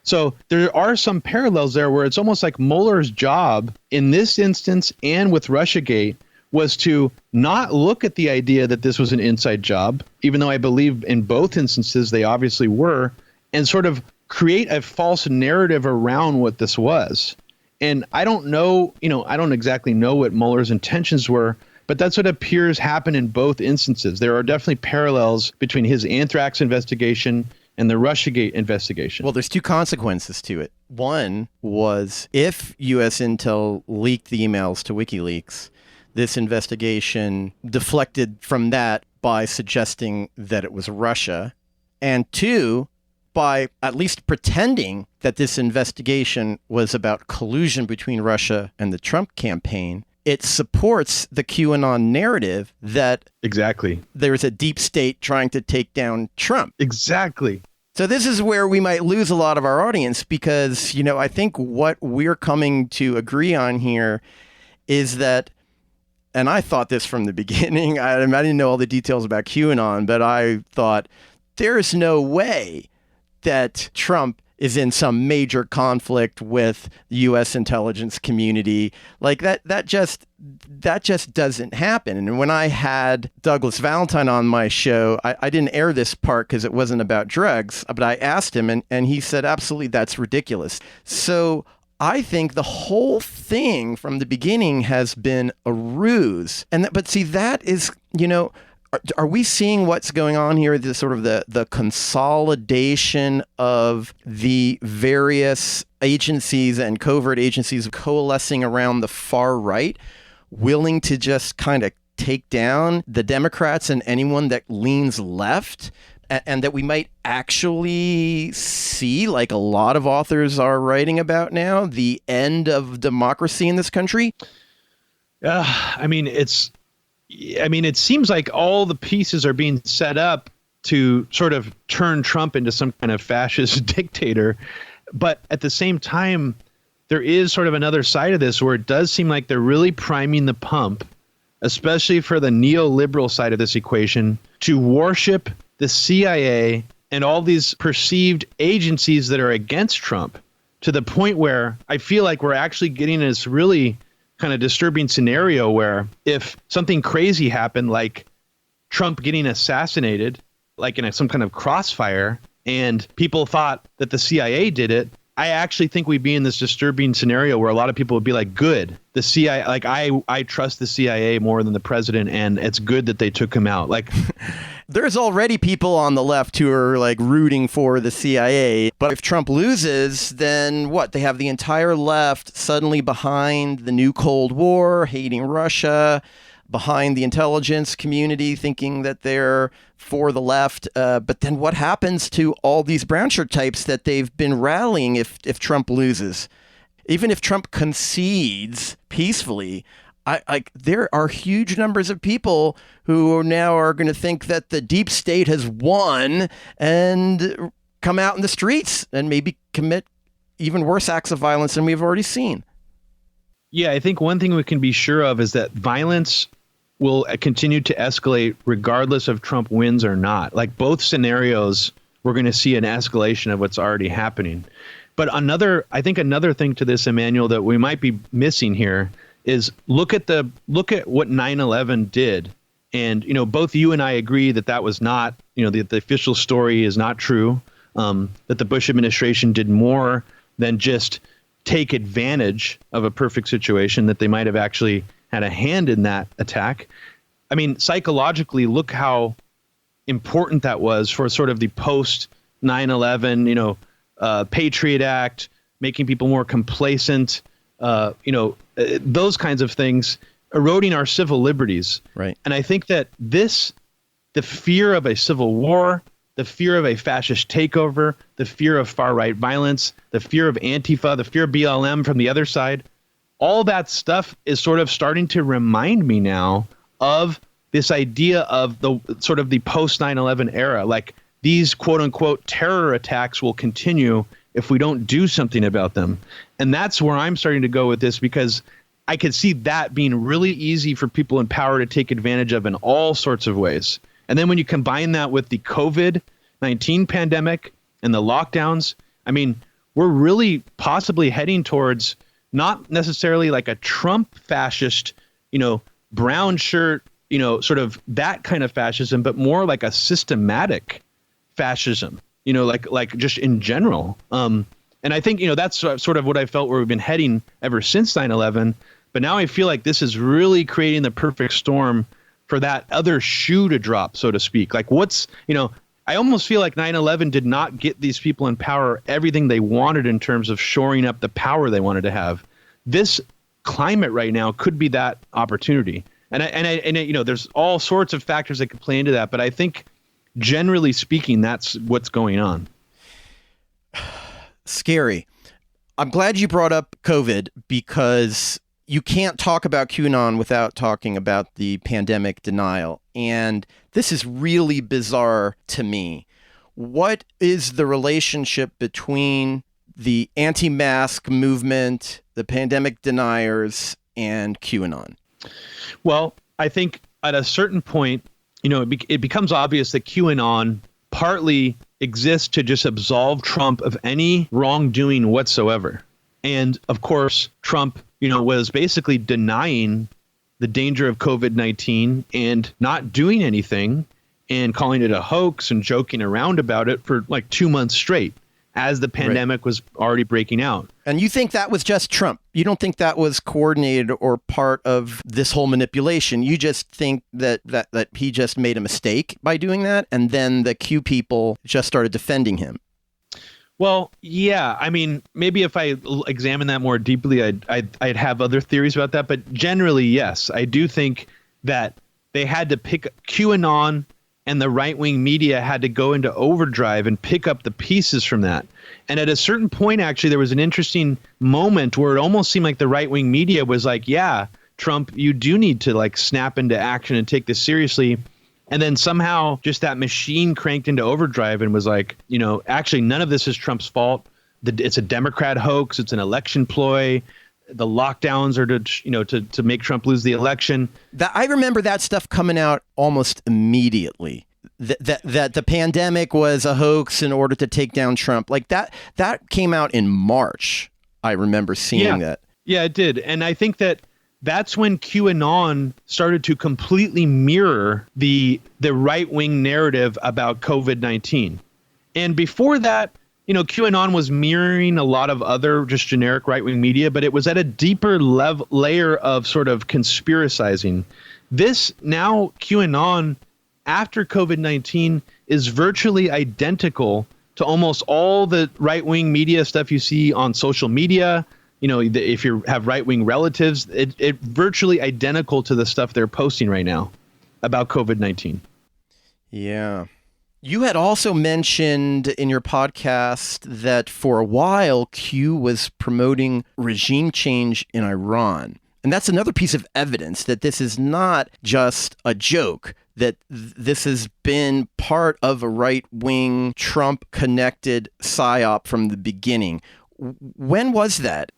So there are some parallels there where it's almost like Mueller's job in this instance and with Russiagate was to not look at the idea that this was an inside job, even though I believe in both instances they obviously were, and sort of create a false narrative around what this was. And I don't know, I don't exactly know what Mueller's intentions were, but that's what appears happen in both instances. There are definitely parallels between his anthrax investigation and the Russiagate investigation. Well, there's two consequences to it. One was if U.S. Intel leaked the emails to WikiLeaks, this investigation deflected from that by suggesting that it was Russia. And two, by at least pretending that this investigation was about collusion between Russia and the Trump campaign, it supports the QAnon narrative that exactly there's a deep state trying to take down Trump. Exactly. So this is where we might lose a lot of our audience because, I think what we're coming to agree on here is that, and I thought this from the beginning, I didn't know all the details about QAnon, but I thought there's no way that Trump is in some major conflict with the U.S. intelligence community. Like that just doesn't happen. And when I had Douglas Valentine on my show, I didn't air this part because it wasn't about drugs, but I asked him and he said, absolutely, that's ridiculous. So I think the whole thing from the beginning has been a ruse. But see, that is, Are we seeing what's going on here? The sort of the consolidation of the various agencies and covert agencies coalescing around the far right, willing to just kind of take down the Democrats and anyone that leans left, and that we might actually see, like a lot of authors are writing about now, the end of democracy in this country? It seems like all the pieces are being set up to sort of turn Trump into some kind of fascist dictator. But at the same time, there is sort of another side of this where it does seem like they're really priming the pump, especially for the neoliberal side of this equation, to worship the CIA and all these perceived agencies that are against Trump, to the point where I feel like we're actually getting this really kind of disturbing scenario where if something crazy happened, like Trump getting assassinated, like in some kind of crossfire, and people thought that the CIA did it, I actually think we'd be in this disturbing scenario where a lot of people would be like, good, the CIA, like I trust the CIA more than the president, and it's good that they took him out. Like, there's already people on the left who are like rooting for the CIA. But if Trump loses, then what? They have the entire left suddenly behind the new Cold War, hating Russia, behind the intelligence community, thinking that they're for the left. But then what happens to all these brown shirt types that they've been rallying if Trump loses? Even if Trump concedes peacefully, there are huge numbers of people who now are going to think that the deep state has won and come out in the streets and maybe commit even worse acts of violence than we've already seen. Yeah, I think one thing we can be sure of is that violence will continue to escalate regardless of Trump wins or not. Like both scenarios, we're going to see an escalation of what's already happening. But I think another thing to this, Emmanuel, that we might be missing here is look at what 9/11 did. And, both you and I agree that was not, the official story is not true, that the Bush administration did more than just take advantage of a perfect situation, that they might have actually had a hand in that attack. I mean, psychologically, look how important that was for sort of the post 9/11, Patriot Act, making people more complacent, those kinds of things, eroding our civil liberties. Right. And I think that the fear of a civil war, the fear of a fascist takeover, the fear of far-right violence, the fear of Antifa, the fear of BLM from the other side, all that stuff is sort of starting to remind me now of this idea of the sort of the post 9/11 era. Like these quote unquote terror attacks will continue if we don't do something about them. And that's where I'm starting to go with this, because I could see that being really easy for people in power to take advantage of in all sorts of ways. And then when you combine that with the COVID-19 pandemic and the lockdowns, I mean, we're really possibly heading towards not necessarily like a Trump fascist, brown shirt, sort of that kind of fascism, but more like a systematic fascism, like just in general. And I think, that's sort of what I felt where we've been heading ever since 9/11. But now I feel like this is really creating the perfect storm for that other shoe to drop, so to speak. Like I almost feel like 9/11 did not get these people in power everything they wanted in terms of shoring up the power they wanted to have. This climate right now could be that opportunity. And there's all sorts of factors that could play into that. But I think generally speaking, that's what's going on. Scary. I'm glad you brought up COVID, because you can't talk about QAnon without talking about the pandemic denial. And this is really bizarre to me. What is the relationship between the anti-mask movement, the pandemic deniers, and QAnon? Well, I think at a certain point, it becomes obvious that QAnon partly exists to just absolve Trump of any wrongdoing whatsoever. And of course, Trump, was basically denying the danger of COVID-19 and not doing anything and calling it a hoax and joking around about it for like 2 months straight. as the pandemic was already breaking out. And you think that was just Trump? You don't think that was coordinated or part of this whole manipulation? You just think that he just made a mistake by doing that, and then the Q people just started defending him? Well, yeah. I mean, maybe if I examine that more deeply, I'd have other theories about that. But generally, yes, I do think that they had to pick QAnon, and the right-wing media had to go into overdrive and pick up the pieces from that. And at a certain point, actually, there was an interesting moment where it almost seemed like the right-wing media was like, yeah, Trump, you do need to like snap into action and take this seriously. And then somehow just that machine cranked into overdrive and was like, actually, none of this is Trump's fault. It's a Democrat hoax. It's an election ploy. The lockdowns are to make Trump lose the election. I remember that stuff coming out almost immediately. That the pandemic was a hoax in order to take down Trump. Like that came out in March. I remember seeing that. Yeah, it did. And I think that's when QAnon started to completely mirror the right-wing narrative about COVID-19. And before that, QAnon was mirroring a lot of other just generic right-wing media, but it was at a deeper layer of sort of conspiracizing. This now QAnon after COVID-19 is virtually identical to almost all the right-wing media stuff you see on social media. If you have right-wing relatives, it virtually identical to the stuff they're posting right now about COVID-19. Yeah. You had also mentioned in your podcast that for a while, Q was promoting regime change in Iran. And that's another piece of evidence that this is not just a joke, that this has been part of a right-wing Trump-connected Psyop from the beginning. When was that?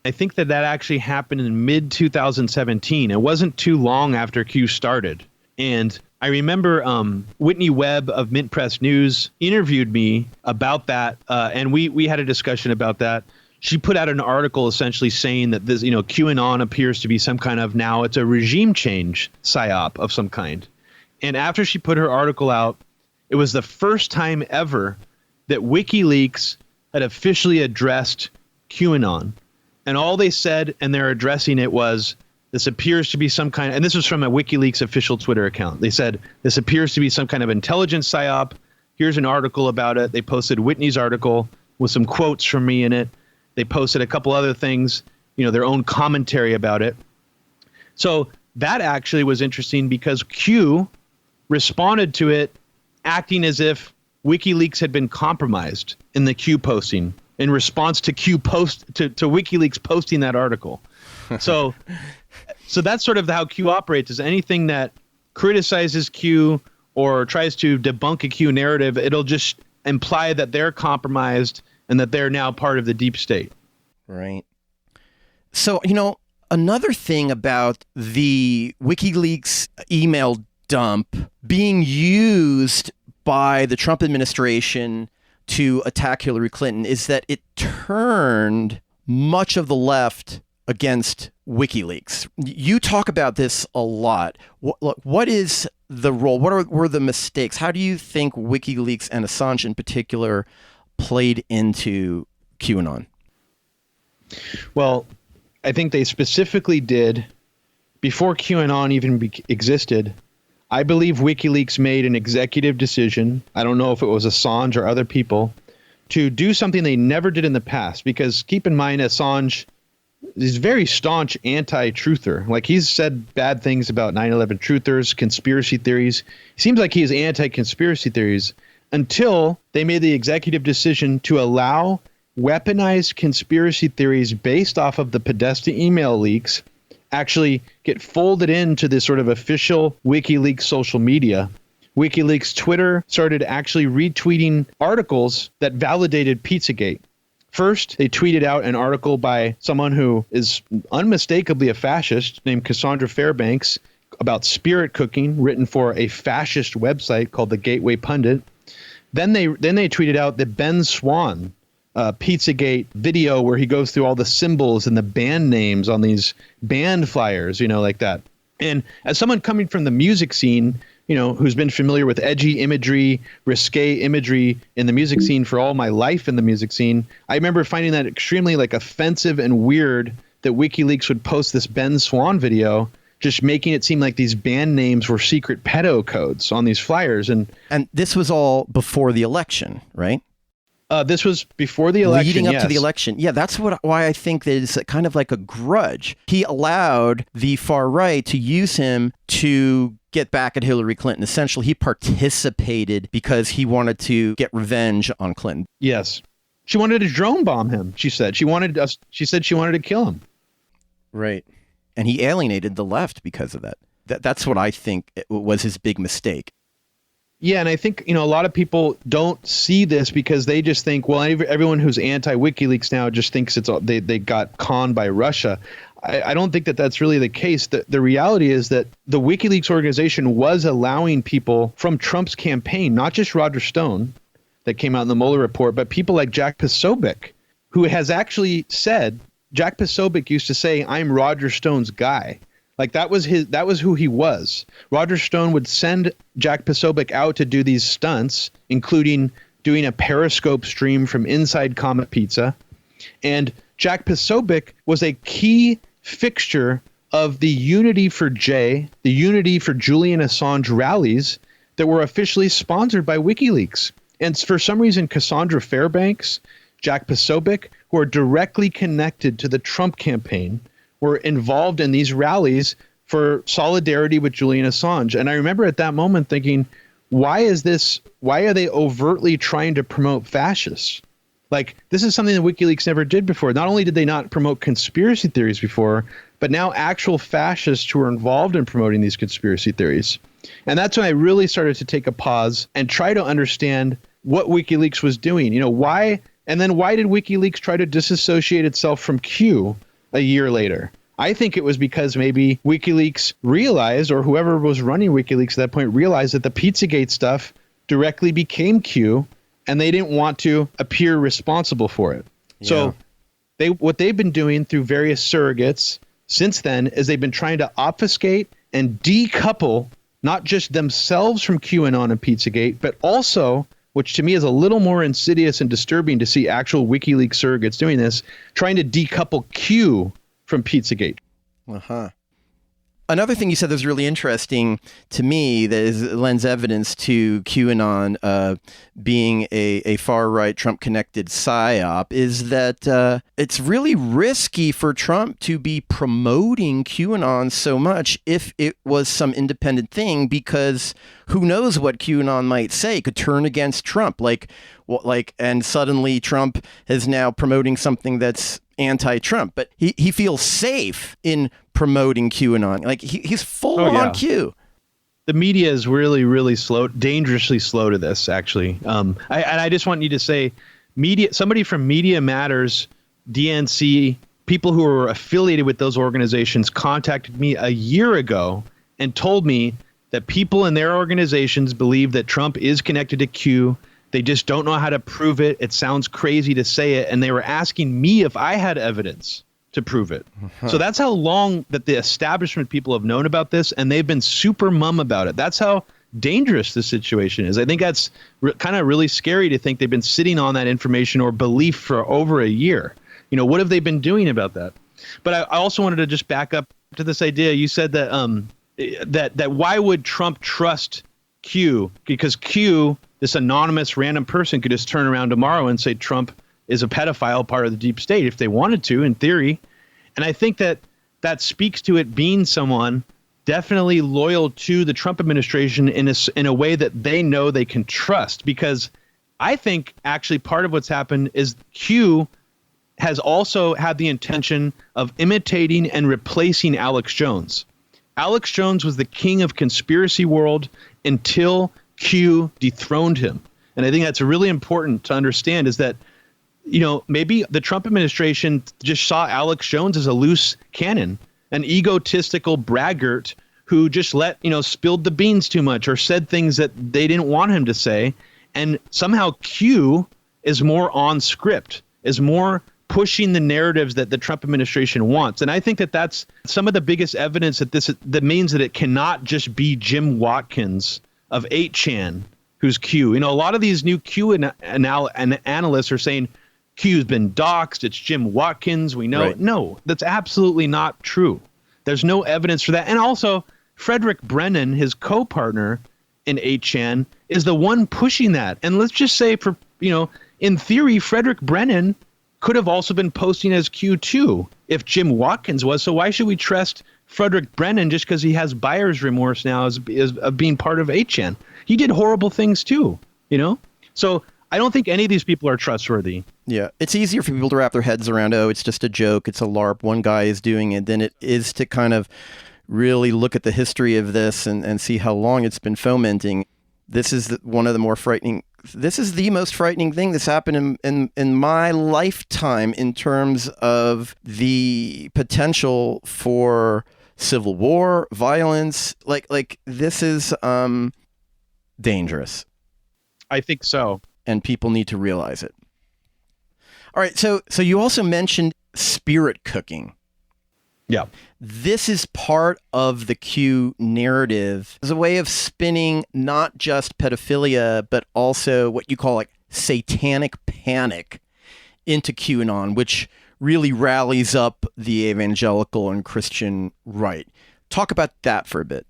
I think that actually happened in mid-2017. It wasn't too long after Q started. And I remember Whitney Webb of Mint Press News interviewed me about that, and we had a discussion about that. She put out an article essentially saying that this, QAnon appears to be some kind of now it's a regime change psyop of some kind. And after she put her article out, it was the first time ever that WikiLeaks had officially addressed QAnon. And all they said, and they're addressing it, was this appears to be some kind of, and this was from a WikiLeaks official Twitter account. They said, this appears to be some kind of intelligence psyop. Here's an article about it. They posted Whitney's article with some quotes from me in it. They posted a couple other things, their own commentary about it. So that actually was interesting because Q responded to it acting as if WikiLeaks had been compromised in the Q posting in response to to WikiLeaks posting that article. So that's sort of how Q operates. Is anything that criticizes Q or tries to debunk a Q narrative, it'll just imply that they're compromised and that they're now part of the deep state. Right. So, another thing about the WikiLeaks email dump being used by the Trump administration to attack Hillary Clinton is that it turned much of the left against WikiLeaks. You talk about this a lot. What is the role? What were the mistakes? How do you think WikiLeaks and Assange in particular played into QAnon? Well, I think they specifically did, before QAnon even existed, I believe WikiLeaks made an executive decision, I don't know if it was Assange or other people, to do something they never did in the past. Because keep in mind, Assange is a very staunch anti-truther. Like, he's said bad things about 9/11 truthers, conspiracy theories. It seems like he is anti-conspiracy theories until they made the executive decision to allow weaponized conspiracy theories based off of the Podesta email leaks actually get folded into this sort of official WikiLeaks social media. WikiLeaks Twitter started actually retweeting articles that validated Pizzagate. First, they tweeted out an article by someone who is unmistakably a fascist named Cassandra Fairbanks about spirit cooking, written for a fascist website called the Gateway Pundit. Then they tweeted out the Ben Swan Pizzagate video where he goes through all the symbols and the band names on these band flyers, like that. And as someone coming from the music scene, who's been familiar with edgy imagery, risque imagery in the music scene for all my life in the music scene, I remember finding that extremely offensive and weird that WikiLeaks would post this Ben Swan video, just making it seem like these band names were secret pedo codes on these flyers. And this was all before the election, right? This was before the election, leading up yes. to the election. Yeah, that's why I think that it's kind of like a grudge. He allowed the far right to use him to get back at Hillary Clinton. Essentially, he participated because he wanted to get revenge on Clinton. Yes. She wanted to drone bomb him, she said. She said she wanted to kill him. Right. And he alienated the left because of that. That's what I think was his big mistake. Yeah, and I think, a lot of people don't see this because they just think, well, everyone who's anti-WikiLeaks now just thinks they got conned by Russia. I don't think that that's really the case. The reality is that the WikiLeaks organization was allowing people from Trump's campaign, not just Roger Stone that came out in the Mueller report, but people like Jack Posobiec, who has actually said, Jack Posobiec used to say, I'm Roger Stone's guy. That was who he was. Roger Stone would send Jack Posobiec out to do these stunts, including doing a Periscope stream from inside Comet Pizza. And Jack Posobiec was a key fixture of the Unity for J, the Unity for Julian Assange rallies that were officially sponsored by WikiLeaks. And for some reason, Cassandra Fairbanks, Jack Posobiec, who are directly connected to the Trump campaign, were involved in these rallies for solidarity with Julian Assange. And I remember at that moment thinking, why are they overtly trying to promote fascists? This is something that WikiLeaks never did before. Not only did they not promote conspiracy theories before, but now actual fascists who are involved in promoting these conspiracy theories. And that's when I really started to take a pause and try to understand what WikiLeaks was doing. Why did WikiLeaks try to disassociate itself from Q a year later? I think it was because maybe WikiLeaks realized, or whoever was running WikiLeaks at that point realized, that the Pizzagate stuff directly became Q, and they didn't want to appear responsible for it. Yeah. So what they've been doing through various surrogates since then is they've been trying to obfuscate and decouple not just themselves from QAnon and Pizzagate, but also, which to me is a little more insidious and disturbing to see actual WikiLeaks surrogates doing this, trying to decouple Q from Pizzagate. Uh-huh. Another thing you said that was really interesting to me that lends evidence to QAnon being a far-right Trump-connected psyop is that it's really risky for Trump to be promoting QAnon so much if it was some independent thing, because who knows what QAnon might say. It could turn against Trump, and suddenly Trump is now promoting something that's anti-Trump, but he feels safe in promoting QAnon. He's full on Q. The media is really, really slow, dangerously slow to this, actually. I just want you to say, somebody from Media Matters, DNC, people who are affiliated with those organizations contacted me a year ago and told me that people in their organizations believe that Trump is connected to Q. They just don't know how to prove it. It sounds crazy to say it. And they were asking me if I had evidence to prove it. Uh-huh. So that's how long that the establishment people have known about this, and they've been super mum about it. That's how dangerous this situation is. I think that's kind of really scary to think they've been sitting on that information or belief for over a year. What have they been doing about that? But I also wanted to just back up to this idea. You said that that why would Trump trust Q? Because Q, this anonymous random person, could just turn around tomorrow and say Trump is a pedophile, part of the deep state, if they wanted to, in theory. And I think that speaks to it being someone definitely loyal to the Trump administration in a way that they know they can trust. Because I think actually part of what's happened is Q has also had the intention of imitating and replacing Alex Jones. Alex Jones was the king of conspiracy world until Q dethroned him. And I think that's really important to understand, is that, maybe the Trump administration just saw Alex Jones as a loose cannon, an egotistical braggart who just spilled the beans too much or said things that they didn't want him to say. And somehow Q is more on script, is more pushing the narratives that the Trump administration wants. And I think that that's some of the biggest evidence that means that it cannot just be Jim Watkins of 8chan who's Q. A lot of these new Q analysts are saying Q's been doxxed. It's Jim Watkins. We know. Right. No, that's absolutely not true. There's no evidence for that. And also, Frederick Brennan, his co-partner in 8chan, is the one pushing that. And let's just say, in theory, Frederick Brennan could have also been posting as Q2 if Jim Watkins was. So why should we trust Frederick Brennan just because he has buyer's remorse now as of being part of 8chan? He did horrible things too, So I don't think any of these people are trustworthy. Yeah, it's easier for people to wrap their heads around, it's just a joke, it's a LARP, one guy is doing it, than it is to kind of really look at the history of this and see how long it's been fomenting. This is one of the more frightening. This is the most frightening thing that's happened in my lifetime in terms of the potential for civil war, violence. Like this is dangerous. I think so. And people need to realize it. All right, so you also mentioned spirit cooking. Yeah. This is part of the Q narrative as a way of spinning not just pedophilia, but also what you call like satanic panic into QAnon, which really rallies up the evangelical and Christian right. Talk about that for a bit.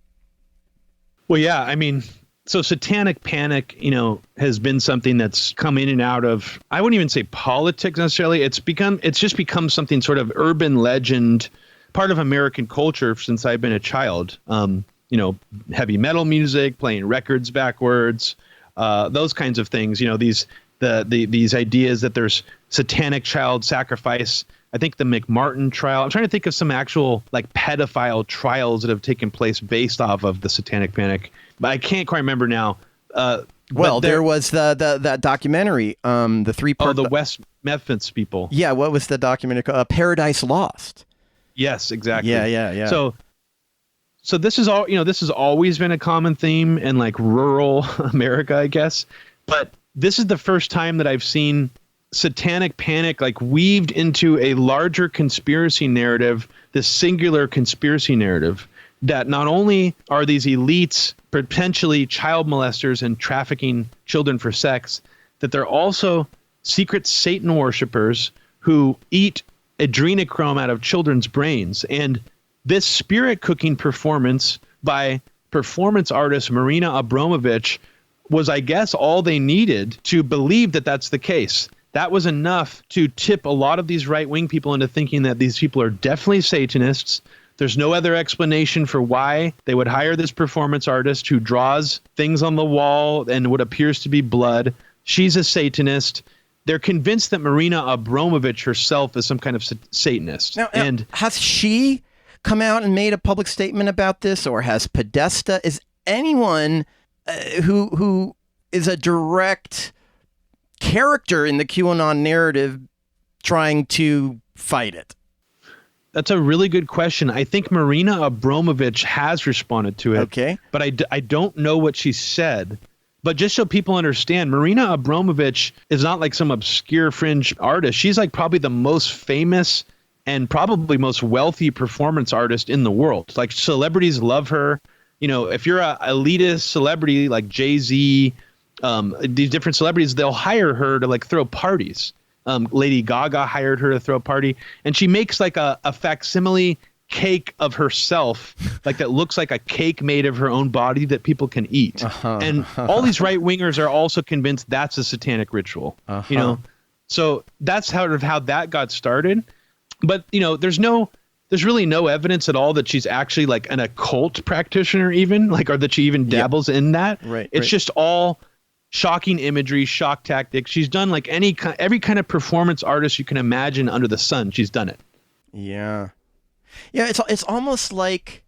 Well, yeah, so satanic panic, has been something that's come in and out of, I wouldn't even say politics necessarily. It's just become something sort of urban legend, part of American culture since I've been a child. Heavy metal music, playing records backwards, those kinds of things. These ideas that there's satanic child sacrifice. I think the McMartin trial. I'm trying to think of some actual like pedophile trials that have taken place based off of the satanic panic, but I can't quite remember now. There was that documentary, the 3-part. The West Memphis people. Yeah, what was the documentary called? Paradise Lost. Yes, exactly. Yeah. So this is all, this has always been a common theme in like rural America, I guess. But this is the first time that I've seen satanic panic like weaved into a larger conspiracy narrative, this singular conspiracy narrative, that not only are these elites potentially child molesters and trafficking children for sex, that they're also secret Satan worshipers who eat adrenochrome out of children's brains. And this spirit cooking performance by performance artist Marina Abramovich was, I guess, all they needed to believe that that's the case. That was enough to tip a lot of these right-wing people into thinking that these people are definitely Satanists. There's no other explanation for why they would hire this performance artist who draws things on the wall and what appears to be blood. She's a Satanist. They're convinced that Marina Abramovich herself is some kind of Satanist. Now, has she come out and made a public statement about this, or has Podesta? Is anyone who is a direct character in the QAnon narrative trying to fight it? That's a really good question. I think Marina Abramovich has responded to it. Okay. But I don't know what she said. But just so people understand, Marina Abramovich is not like some obscure fringe artist. She's like probably the most famous and probably most wealthy performance artist in the world. Like celebrities love her. If you're a elitist celebrity like Jay-Z, these different celebrities, they'll hire her to like throw parties. Lady Gaga hired her to throw a party, and she makes like a facsimile cake of herself, like that looks like a cake made of her own body that people can eat. And all these right wingers are also convinced that's a satanic ritual. So that's how that got started. But there's really no evidence at all that she's actually like an occult practitioner, even like, or that she even dabbles in that. It's just all shocking imagery, shock tactics. She's done like every kind of performance artist you can imagine under the sun. She's done it. Yeah. It's almost like,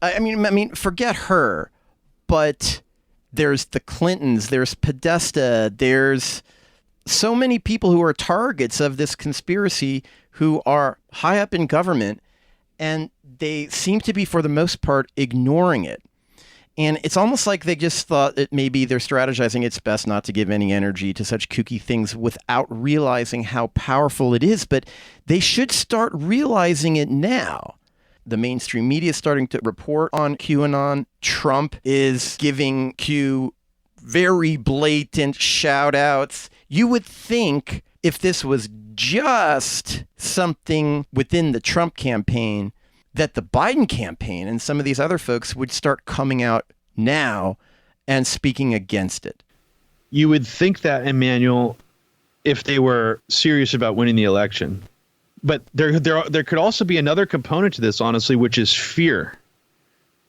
I mean, forget her, but there's the Clintons, there's Podesta, there's so many people who are targets of this conspiracy who are high up in government, and they seem to be, for the most part, ignoring it. And it's almost like they just thought that maybe they're strategizing it's best not to give any energy to such kooky things without realizing how powerful it is. But they should start realizing it now. The mainstream media is starting to report on QAnon. Trump is giving Q very blatant shout outs. You would think if this was just something within the Trump campaign, that the Biden campaign and some of these other folks would start coming out now and speaking against it. You would think that, Emmanuel, if they were serious about winning the election. But there could also be another component to this, honestly, which is fear.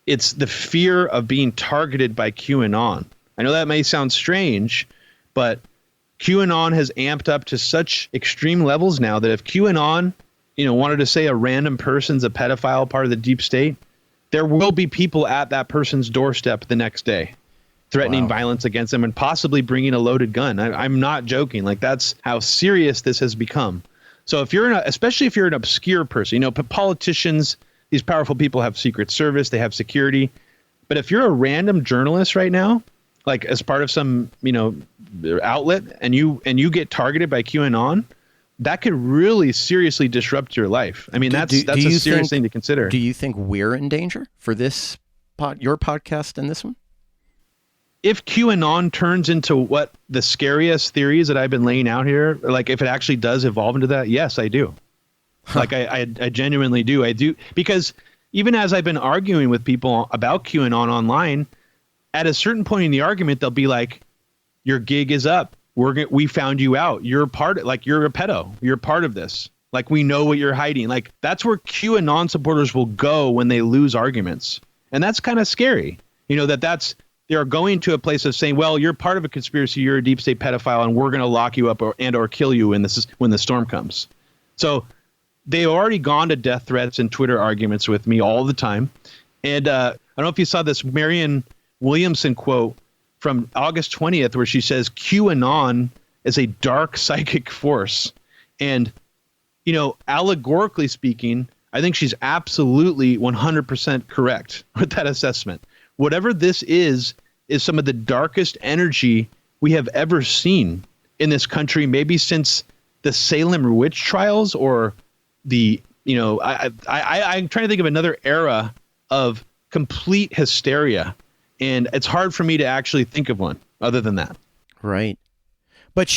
It's the fear of being targeted by QAnon. I know that may sound strange, but QAnon has amped up to such extreme levels now that if QAnon, wanted to say a random person's a pedophile part of the deep state, there will be people at that person's doorstep the next day threatening violence against them and possibly bringing a loaded gun. I'm not joking. Like, that's how serious this has become. So if you're especially if you're an obscure person, politicians, these powerful people have Secret Service, they have security. But if you're a random journalist right now, like as part of some, outlet, and you get targeted by QAnon, that could really seriously disrupt your life. I mean, that's a serious thing to consider. Do you think we're in danger for this your podcast and this one? If QAnon turns into what the scariest theories that I've been laying out here, like if it actually does evolve into that, yes, I do. Like I genuinely do. I do, because even as I've been arguing with people about QAnon online, at a certain point in the argument, they'll be like, your gig is up. We found you out. You're you're a pedo. You're part of this. Like, we know what you're hiding. Like, that's where QAnon supporters will go when they lose arguments. And that's kind of scary. They are going to a place of saying, well, you're part of a conspiracy. You're a deep state pedophile, and we're going to lock you up or kill you when the storm comes. So they've already gone to death threats and Twitter arguments with me all the time. And I don't know if you saw this Marianne Williamson quote from August 20th, where she says QAnon is a dark psychic force. And, allegorically speaking, I think she's absolutely 100% correct with that assessment. Whatever this is some of the darkest energy we have ever seen in this country, maybe since the Salem witch trials, or I'm trying to think of another era of complete hysteria. And it's hard for me to actually think of one other than that. Right. But,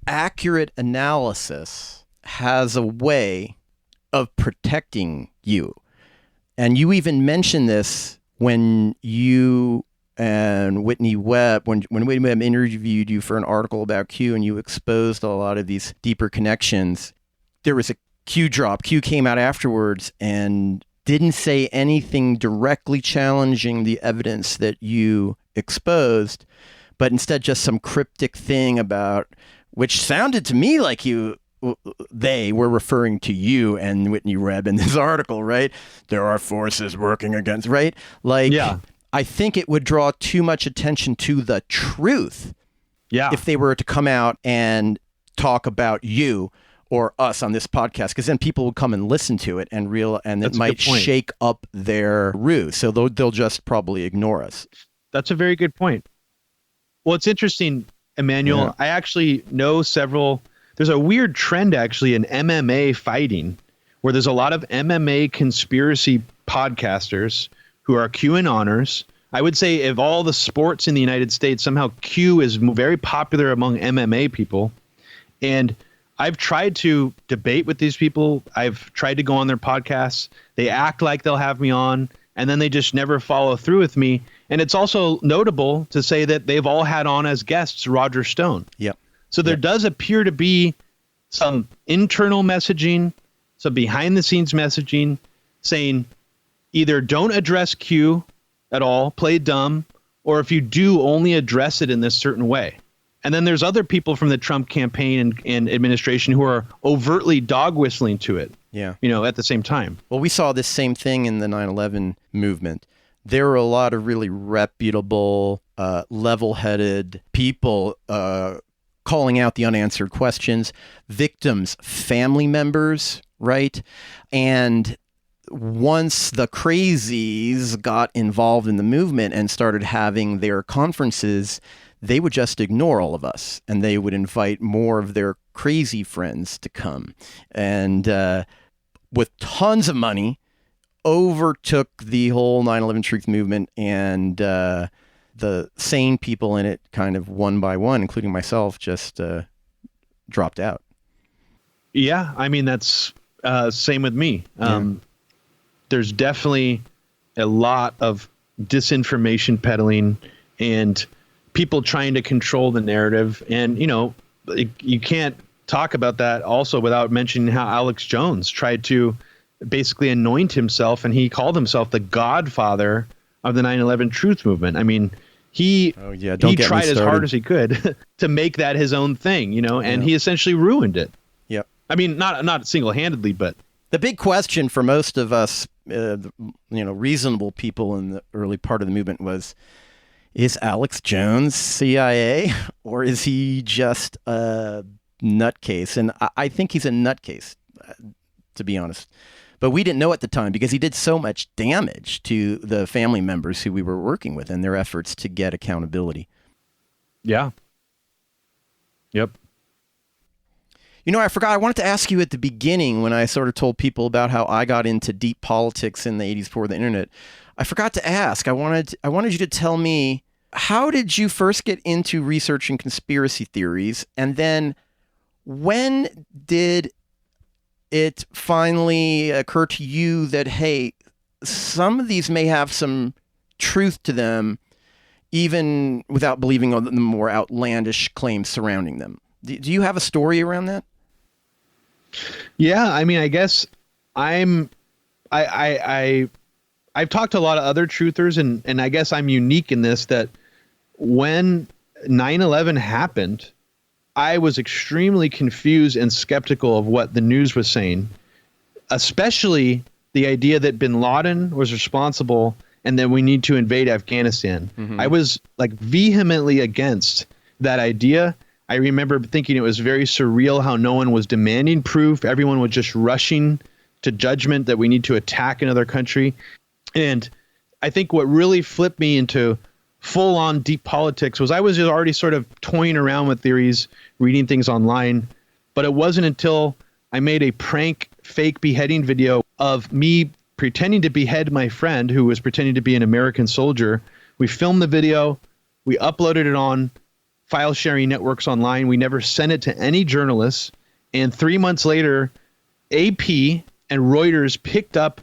accurate analysis has a way of protecting you. And you even mentioned this when you and Whitney Webb, when Whitney Webb interviewed you for an article about Q, and you exposed a lot of these deeper connections. There was a Q drop. Q came out afterwards and didn't say anything directly challenging the evidence that you exposed, but instead just some cryptic thing about, which sounded to me like they were referring to you and Whitney Webb in this article, right? There are forces working against, right? Like, yeah. I think it would draw too much attention to the truth if they were to come out and talk about you or us on this podcast, because then people would come and listen to it and it might shake up their ruse. So they'll just probably ignore us. That's a very good point. Well, it's interesting, Emmanuel. Yeah. I actually know there's a weird trend actually in MMA fighting, where there's a lot of MMA conspiracy podcasters who are QAnoners. I would say of all the sports in the United States, somehow Q is very popular among MMA people. And I've tried to debate with these people. I've tried to go on their podcasts. They act like they'll have me on, and then they just never follow through with me. And it's also notable to say that they've all had on as guests Roger Stone. Yep. So there does appear to be some internal messaging, some behind-the-scenes messaging saying either don't address Q at all, play dumb, or if you do, only address it in this certain way. And then there's other people from the Trump campaign and administration who are overtly dog whistling to it. Yeah. At the same time. Well, we saw this same thing in the 9/11 movement. There were a lot of really reputable, level-headed people calling out the unanswered questions, victims, family members, right? And once the crazies got involved in the movement and started having their conferences, they would just ignore all of us, and they would invite more of their crazy friends to come. And with tons of money, overtook the whole 9/11 truth movement, and the sane people in it kind of one by one, including myself, just dropped out. Yeah, I mean, that's same with me. There's definitely a lot of disinformation peddling and people trying to control the narrative. And, you can't talk about that also without mentioning how Alex Jones tried to basically anoint himself, and he called himself the godfather of the 9/11 truth movement. I mean, he tried as hard as he could to make that his own thing, and he essentially ruined it. Yep. I mean, not single-handedly, but the big question for most of us, reasonable people in the early part of the movement was, is Alex Jones CIA, or is he just a nutcase? And I think he's a nutcase, to be honest. But we didn't know at the time because he did so much damage to the family members who we were working with in their efforts to get accountability. Yeah. Yep. I forgot. I wanted to ask you at the beginning when I sort of told people about how I got into deep politics in the 80s before the internet. I forgot to ask. I wanted you to tell me, how did you first get into researching conspiracy theories? And then when did it finally occur to you that, hey, some of these may have some truth to them, even without believing on the more outlandish claims surrounding them? Do you have a story around that? Yeah, I mean, I guess I've talked to a lot of other truthers, and I guess I'm unique in this, that when 9/11 happened, I was extremely confused and skeptical of what the news was saying, especially the idea that bin Laden was responsible and that we need to invade Afghanistan. Mm-hmm. I was vehemently against that idea. I remember thinking it was very surreal how no one was demanding proof. Everyone was just rushing to judgment that we need to attack another country. And I think what really flipped me into full-on deep politics was I was just already sort of toying around with theories, reading things online, but it wasn't until I made a prank fake beheading video of me pretending to behead my friend who was pretending to be an American soldier. We filmed the video, we uploaded it on file sharing networks online. We never sent it to any journalists. And 3 months later, AP and Reuters picked up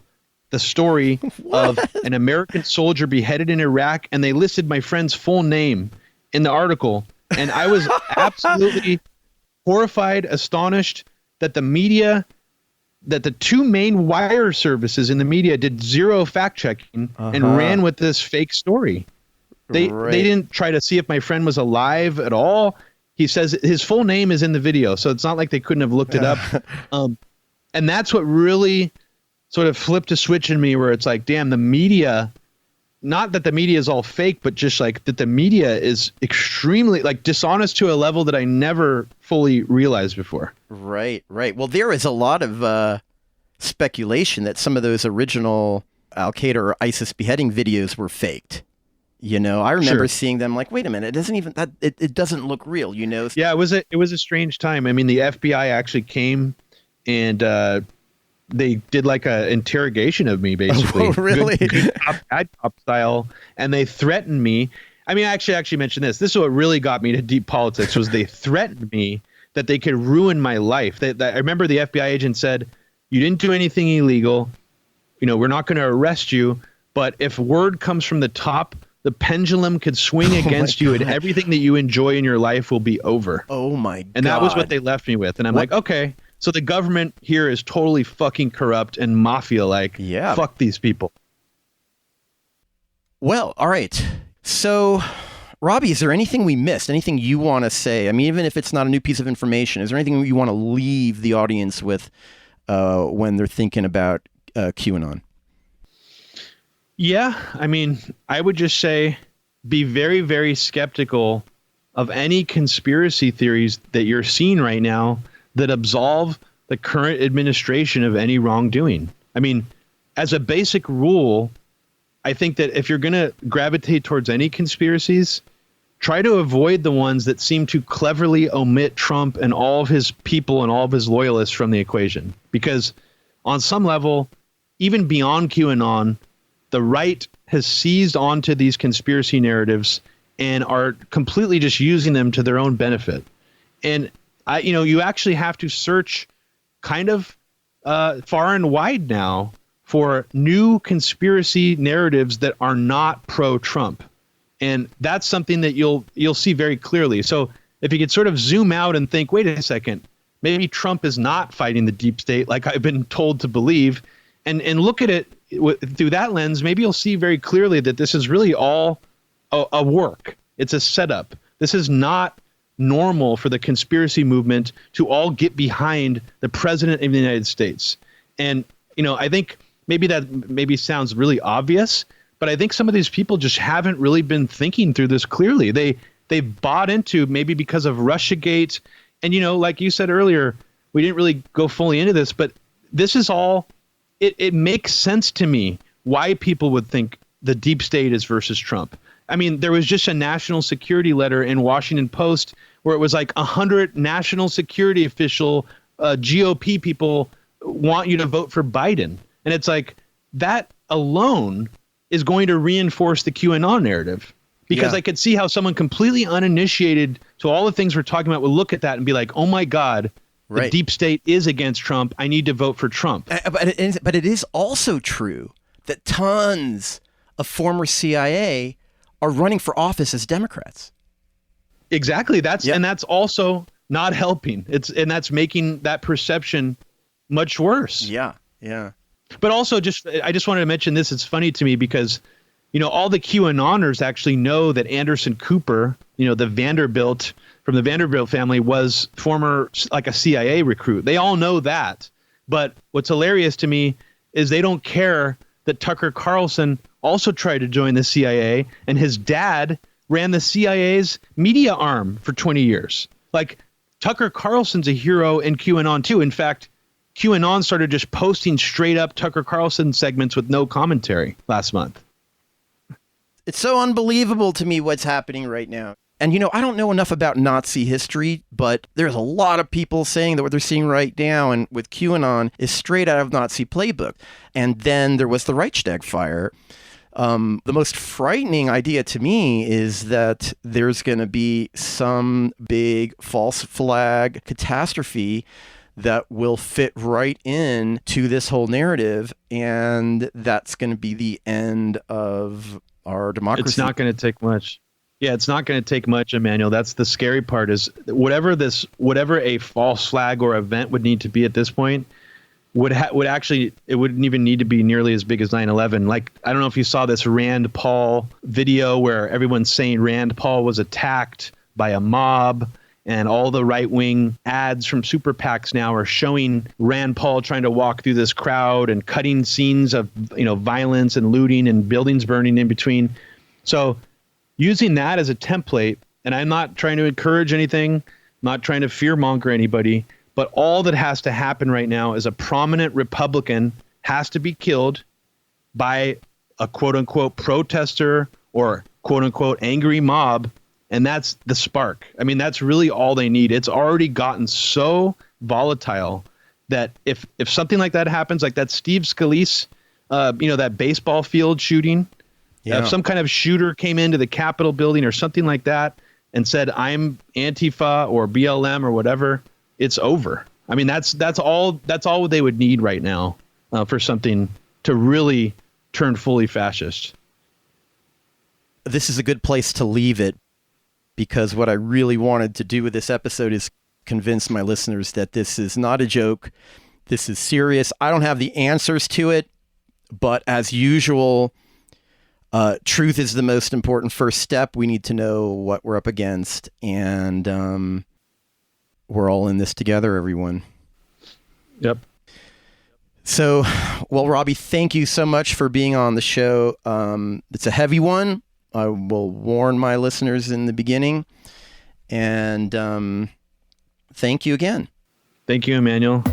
the story of an American soldier beheaded in Iraq, and they listed my friend's full name in the article. And I was absolutely horrified, astonished that the media, that the two main wire services in the media did zero fact checking and ran with this fake story. They didn't try to see if my friend was alive at all. He says his full name is in the video, so it's not like they couldn't have looked it up. And that's what really sort of flipped a switch in me, where it's like, damn, the media, not that the media is all fake, but just that the media is extremely dishonest to a level that I never fully realized before. Right. Well, there is a lot of speculation that some of those original Al-Qaeda or ISIS beheading videos were faked. I remember seeing them wait a minute, it doesn't even it doesn't look real, Yeah, it was a strange time. I mean, the FBI actually came and they did a interrogation of me, basically. Oh, really? Good cop style, and they threatened me. I mean, I actually mentioned this. This is what really got me to deep politics, was they threatened me that they could ruin my life. I remember the FBI agent said, "You didn't do anything illegal. We're not going to arrest you, but if word comes from the top, the pendulum could swing against you, and everything that you enjoy in your life will be over." Oh my God. And that was what they left me with. And I'm okay, so the government here is totally fucking corrupt and mafia-like. Yeah. Fuck these people. Well, all right. So, Robbie, is there anything we missed? Anything you want to say? I mean, even if it's not a new piece of information, is there anything you want to leave the audience with when they're thinking about QAnon? Yeah, I mean, I would just say be very, very skeptical of any conspiracy theories that you're seeing right now that absolve the current administration of any wrongdoing. I mean, as a basic rule, I think that if you're going to gravitate towards any conspiracies, try to avoid the ones that seem to cleverly omit Trump and all of his people and all of his loyalists from the equation. Because on some level, even beyond QAnon, the right has seized onto these conspiracy narratives and are completely just using them to their own benefit. And you actually have to search kind of far and wide now for new conspiracy narratives that are not pro-Trump. And that's something that you'll see very clearly. So if you could sort of zoom out and think, wait a second, maybe Trump is not fighting the deep state like I've been told to believe, and look at it through that lens, maybe you'll see very clearly that this is really all a work. It's a setup. This is not normal for the conspiracy movement to all get behind the president of the United States. And, I think maybe sounds really obvious, but I think some of these people just haven't really been thinking through this clearly. They bought into, maybe because of Russiagate, and like you said earlier, we didn't really go fully into this, but this is all, it makes sense to me why people would think the deep state is versus Trump. I mean, there was just a national security letter in Washington Post where it was like 100 national security official GOP people want you to vote for Biden. And it's like, that alone is going to reinforce the QAnon narrative, because I could see how someone completely uninitiated to all the things we're talking about would look at that and be like, oh my God, the deep state is against Trump. I need to vote for Trump. But it is also true that tons of former CIA are running for office as Democrats. Exactly. And that's also not helping. And that's making that perception much worse. Yeah. But also, I just wanted to mention this. It's funny to me because, all the QAnoners actually know that Anderson Cooper, the Vanderbilt from the Vanderbilt family, was former like a CIA recruit. They all know that. But what's hilarious to me is they don't care that Tucker Carlson also tried to join the CIA, and his dad ran the CIA's media arm for 20 years. Like, Tucker Carlson's a hero in QAnon too. In fact, QAnon started just posting straight up Tucker Carlson segments with no commentary last month. It's so unbelievable to me what's happening right now. And, I don't know enough about Nazi history, but there's a lot of people saying that what they're seeing right now and with QAnon is straight out of Nazi playbook. And then there was the Reichstag fire. The most frightening idea to me is that there's going to be some big false flag catastrophe that will fit right in to this whole narrative, and that's going to be the end of our democracy. It's not going to take much. Yeah, it's not going to take much, Emmanuel. That's the scary part, is whatever a false flag or event would need to be at this point would actually, it wouldn't even need to be nearly as big as 9/11. Like, I don't know if you saw this Rand Paul video where everyone's saying Rand Paul was attacked by a mob, and all the right-wing ads from super PACs now are showing Rand Paul trying to walk through this crowd and cutting scenes of, violence and looting and buildings burning in between. So using that as a template, and I'm not trying to encourage anything, I'm not trying to fearmonger anybody, but all that has to happen right now is a prominent Republican has to be killed by a quote-unquote protester or quote-unquote angry mob. And that's the spark. I mean, that's really all they need. It's already gotten so volatile that if something like that happens, like that Steve Scalise, that baseball field shooting, if some kind of shooter came into the Capitol building or something like that and said, I'm Antifa or BLM or whatever, it's over. I mean, that's all they would need right now for something to really turn fully fascist. This is a good place to leave it, because what I really wanted to do with this episode is convince my listeners that this is not a joke. This is serious. I don't have the answers to it, but as usual, truth is the most important first step. We need to know what we're up against, and we're all in this together, everyone. Yep. So, well, Robbie, thank you so much for being on the show. It's a heavy one. I will warn my listeners in the beginning. And thank you again. Thank you, Emmanuel.